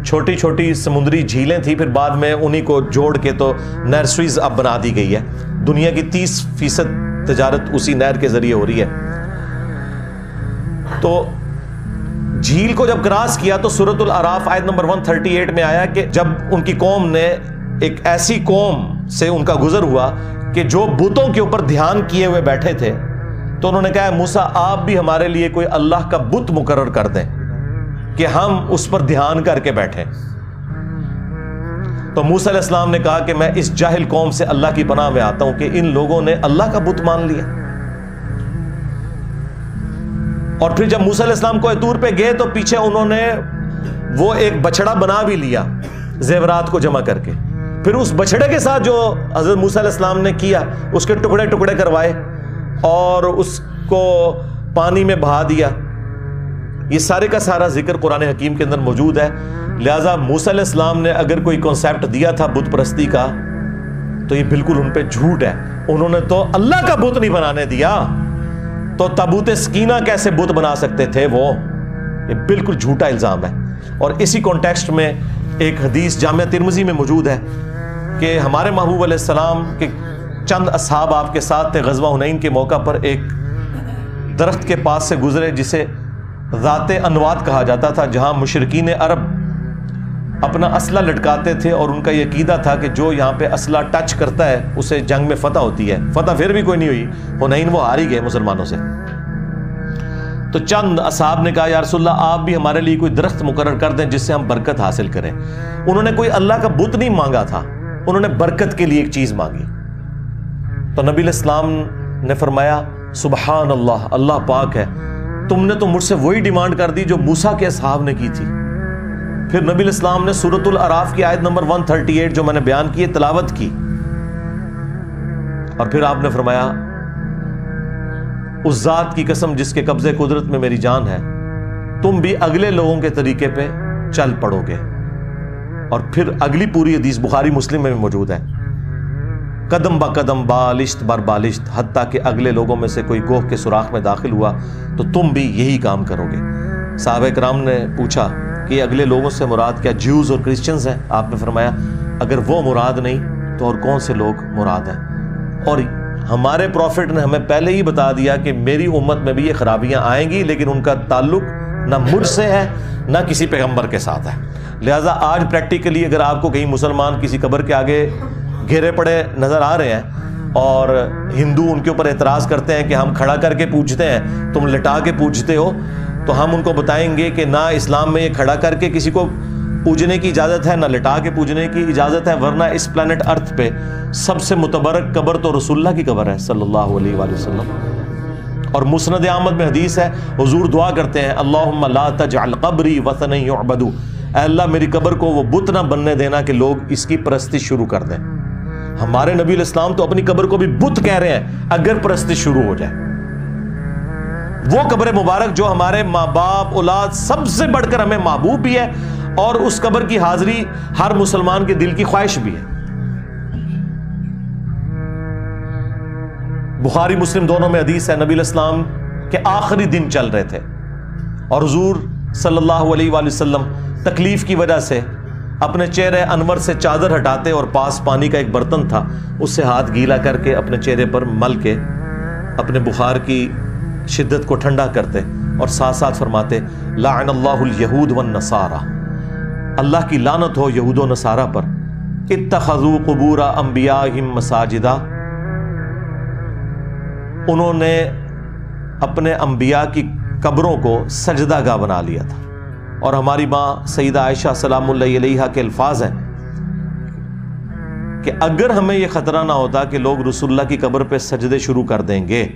چھوٹی چھوٹی سمندری جھیلیں تھیں، پھر بعد میں انہی کو جوڑ کے تو نرسریز اب بنا دی گئی ہے. دنیا کی 30% تجارت اسی نہر کے ذریعے ہو رہی ہے. تو جھیل کو جب کراس کیا تو سورۃ الاعراف آیت نمبر 138 میں آیا کہ جب ان کی قوم نے ایک ایسی قوم سے ان کا گزر ہوا کہ جو بتوں کے اوپر دھیان کیے ہوئے بیٹھے تھے، تو انہوں نے کہا موسیٰ آپ بھی ہمارے لیے کوئی اللہ کا بت مقرر کر دیں کہ ہم اس پر دھیان کر کے بیٹھیں. تو موسیٰ علیہ السلام نے کہا کہ میں اس جاہل قوم سے اللہ کی پناہ میں آتا ہوں کہ ان لوگوں نے اللہ کا بت مان لیا. اور پھر جب موسیٰ علیہ السلام کوہ طور پہ گئے تو پیچھے انہوں نے وہ ایک بچڑا بنا بھی لیا زیورات کو جمع کر کے. پھر اس بچڑے کے ساتھ جو حضرت موسیٰ علیہ السلام نے کیا، اس کے ٹکڑے ٹکڑے کروائے اور اس کو پانی میں بہا دیا. یہ سارے کا سارا ذکر قرآن حکیم کے اندر موجود ہے. لہٰذا موسیٰ علیہ السلام نے اگر کوئی کنسیپٹ دیا تھا بت پرستی کا تو یہ بالکل ان پہ جھوٹ ہے. انہوں نے تو اللہ کا بت نہیں بنانے دیا، تو تابوت سکینہ کیسے بت بنا سکتے تھے وہ؟ یہ بالکل جھوٹا الزام ہے. اور اسی کانٹیکسٹ میں ایک حدیث جامعہ ترمذی میں موجود ہے کہ ہمارے محبوب علیہ السلام کے چند اصحاب آپ کے ساتھ تھے. غزوہ حنین کے موقع پر ایک درخت کے پاس سے گزرے جسے ذات انوات کہا جاتا تھا، جہاں مشرکین عرب اپنا اسلحہ لٹکاتے تھے اور ان کا یہ عقیدہ تھا کہ جو یہاں پہ اسلحہ ٹچ کرتا ہے اسے جنگ میں فتح ہوتی ہے. فتح پھر بھی کوئی نہیں ہوئی، حنین وہ ہار ہی گئے مسلمانوں سے. تو چند اصحاب نے کہا یا رسول اللہ آپ بھی ہمارے لیے کوئی درخت مقرر کر دیں جس سے ہم برکت حاصل کریں. انہوں نے کوئی اللہ کا بت نہیں مانگا تھا، انہوں نے برکت کے لیے ایک چیز مانگی. تو نبی علیہ السلام نے فرمایا سبحان اللہ، اللہ پاک ہے، تم نے تو مجھ سے وہی ڈیمانڈ کر دی جو موسیٰ کے اصحاب نے کی تھی. پھر نبی علیہ السلام نے سورۃ الاعراف کی آیت نمبر 138 جو میں نے بیان کی تلاوت کی، اور پھر آپ نے فرمایا اس ذات کی قسم جس کے قبضے قدرت میں میری جان ہے، تم بھی اگلے لوگوں کے طریقے پہ چل پڑو گے. اور پھر اگلی پوری حدیث بخاری مسلم میں موجود ہے، قدم با قدم بالشت بر بالشت، حتیٰ کہ اگلے لوگوں میں سے کوئی گوہ کے سوراخ میں داخل ہوا تو تم بھی یہی کام کرو گے. صحابہ کرام نے پوچھا کہ اگلے لوگوں سے مراد کیا جیوز اور کرسچنز ہیں؟ آپ نے فرمایا اگر وہ مراد نہیں تو اور کون سے لوگ مراد ہیں؟ اور ہمارے پروفٹ نے ہمیں پہلے ہی بتا دیا کہ میری امت میں بھی یہ خرابیاں آئیں گی، لیکن ان کا تعلق نہ مجھ سے ہے نہ کسی پیغمبر کے ساتھ ہے. لہٰذا آج پریکٹیکلی اگر آپ کو کہیں مسلمان کسی قبر کے آگے گھیرے پڑے نظر آ رہے ہیں اور ہندو ان کے اوپر اعتراض کرتے ہیں کہ ہم کھڑا کر کے پوجتے ہیں، تم لٹا کے پوجتے ہو، تو ہم ان کو بتائیں گے کہ نہ اسلام میں یہ کھڑا کر کے کسی کو پوجنے کی اجازت ہے، نہ لٹا کے پوجنے کی اجازت ہے، ورنہ اس پلانٹ ارتھ پہ سب سے متبرک قبر تو رسول اللہ کی قبر ہے صلی اللہ علیہ وآلہ وسلم. اور مسند احمد میں حدیث ہے، حضور دعا کرتے ہیں اللہم لا تجعل قبری وثنا یعبد، اے اللہ میری قبر کو وہ بت نہ بننے دینا کہ لوگ اس کی پرستش شروع کر دیں. ہمارے نبی علیہ السلام تو اپنی قبر کو بھی بت کہہ رہے ہیں اگر پرستش شروع ہو جائے. وہ قبر مبارک جو ہمارے ماں باپ اولاد سب سے بڑھ کر ہمیں محبوب بھی ہے، اور اس قبر کی حاضری ہر مسلمان کے دل کی خواہش بھی ہے. بخاری مسلم دونوں میں حدیث ہے، نبی علیہ السلام کے آخری دن چل رہے تھے اور حضور صلی اللہ علیہ وآلہ وسلم تکلیف کی وجہ سے اپنے چہرے انور سے چادر ہٹاتے اور پاس پانی کا ایک برتن تھا اس سے ہاتھ گیلا کر کے اپنے چہرے پر مل کے اپنے بخار کی شدت کو ٹھنڈا کرتے اور ساتھ ساتھ فرماتے لعن اللہ الیہود والنصارى، اللہ کی لعنت ہو یہود و نصارہ پر، اتخذوا قبور انبیائہم مساجدا، انہوں نے اپنے انبیاء کی قبروں کو سجدہ گاہ بنا لیا تھا. اور ہماری ماں سیدہ عائشہ سلام اللہ علیہا کے الفاظ ہیں کہ اگر ہمیں یہ خطرہ نہ ہوتا کہ لوگ رسول اللہ کی قبر پہ سجدے شروع کر دیں گے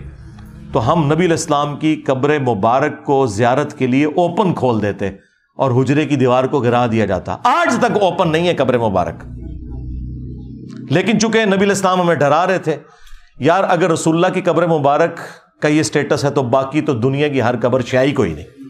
تو ہم نبی علیہ السلام کی قبر مبارک کو زیارت کے لیے اوپن کھول دیتے اور حجرے کی دیوار کو گرا دیا جاتا. آج تک اوپن نہیں ہے قبر مبارک، لیکن چونکہ نبی علیہ السلام ہمیں ڈرا رہے تھے یار اگر رسول اللہ کی قبر مبارک کا یہ سٹیٹس ہے تو باقی تو دنیا کی ہر قبر شیعی کوئی نہیں.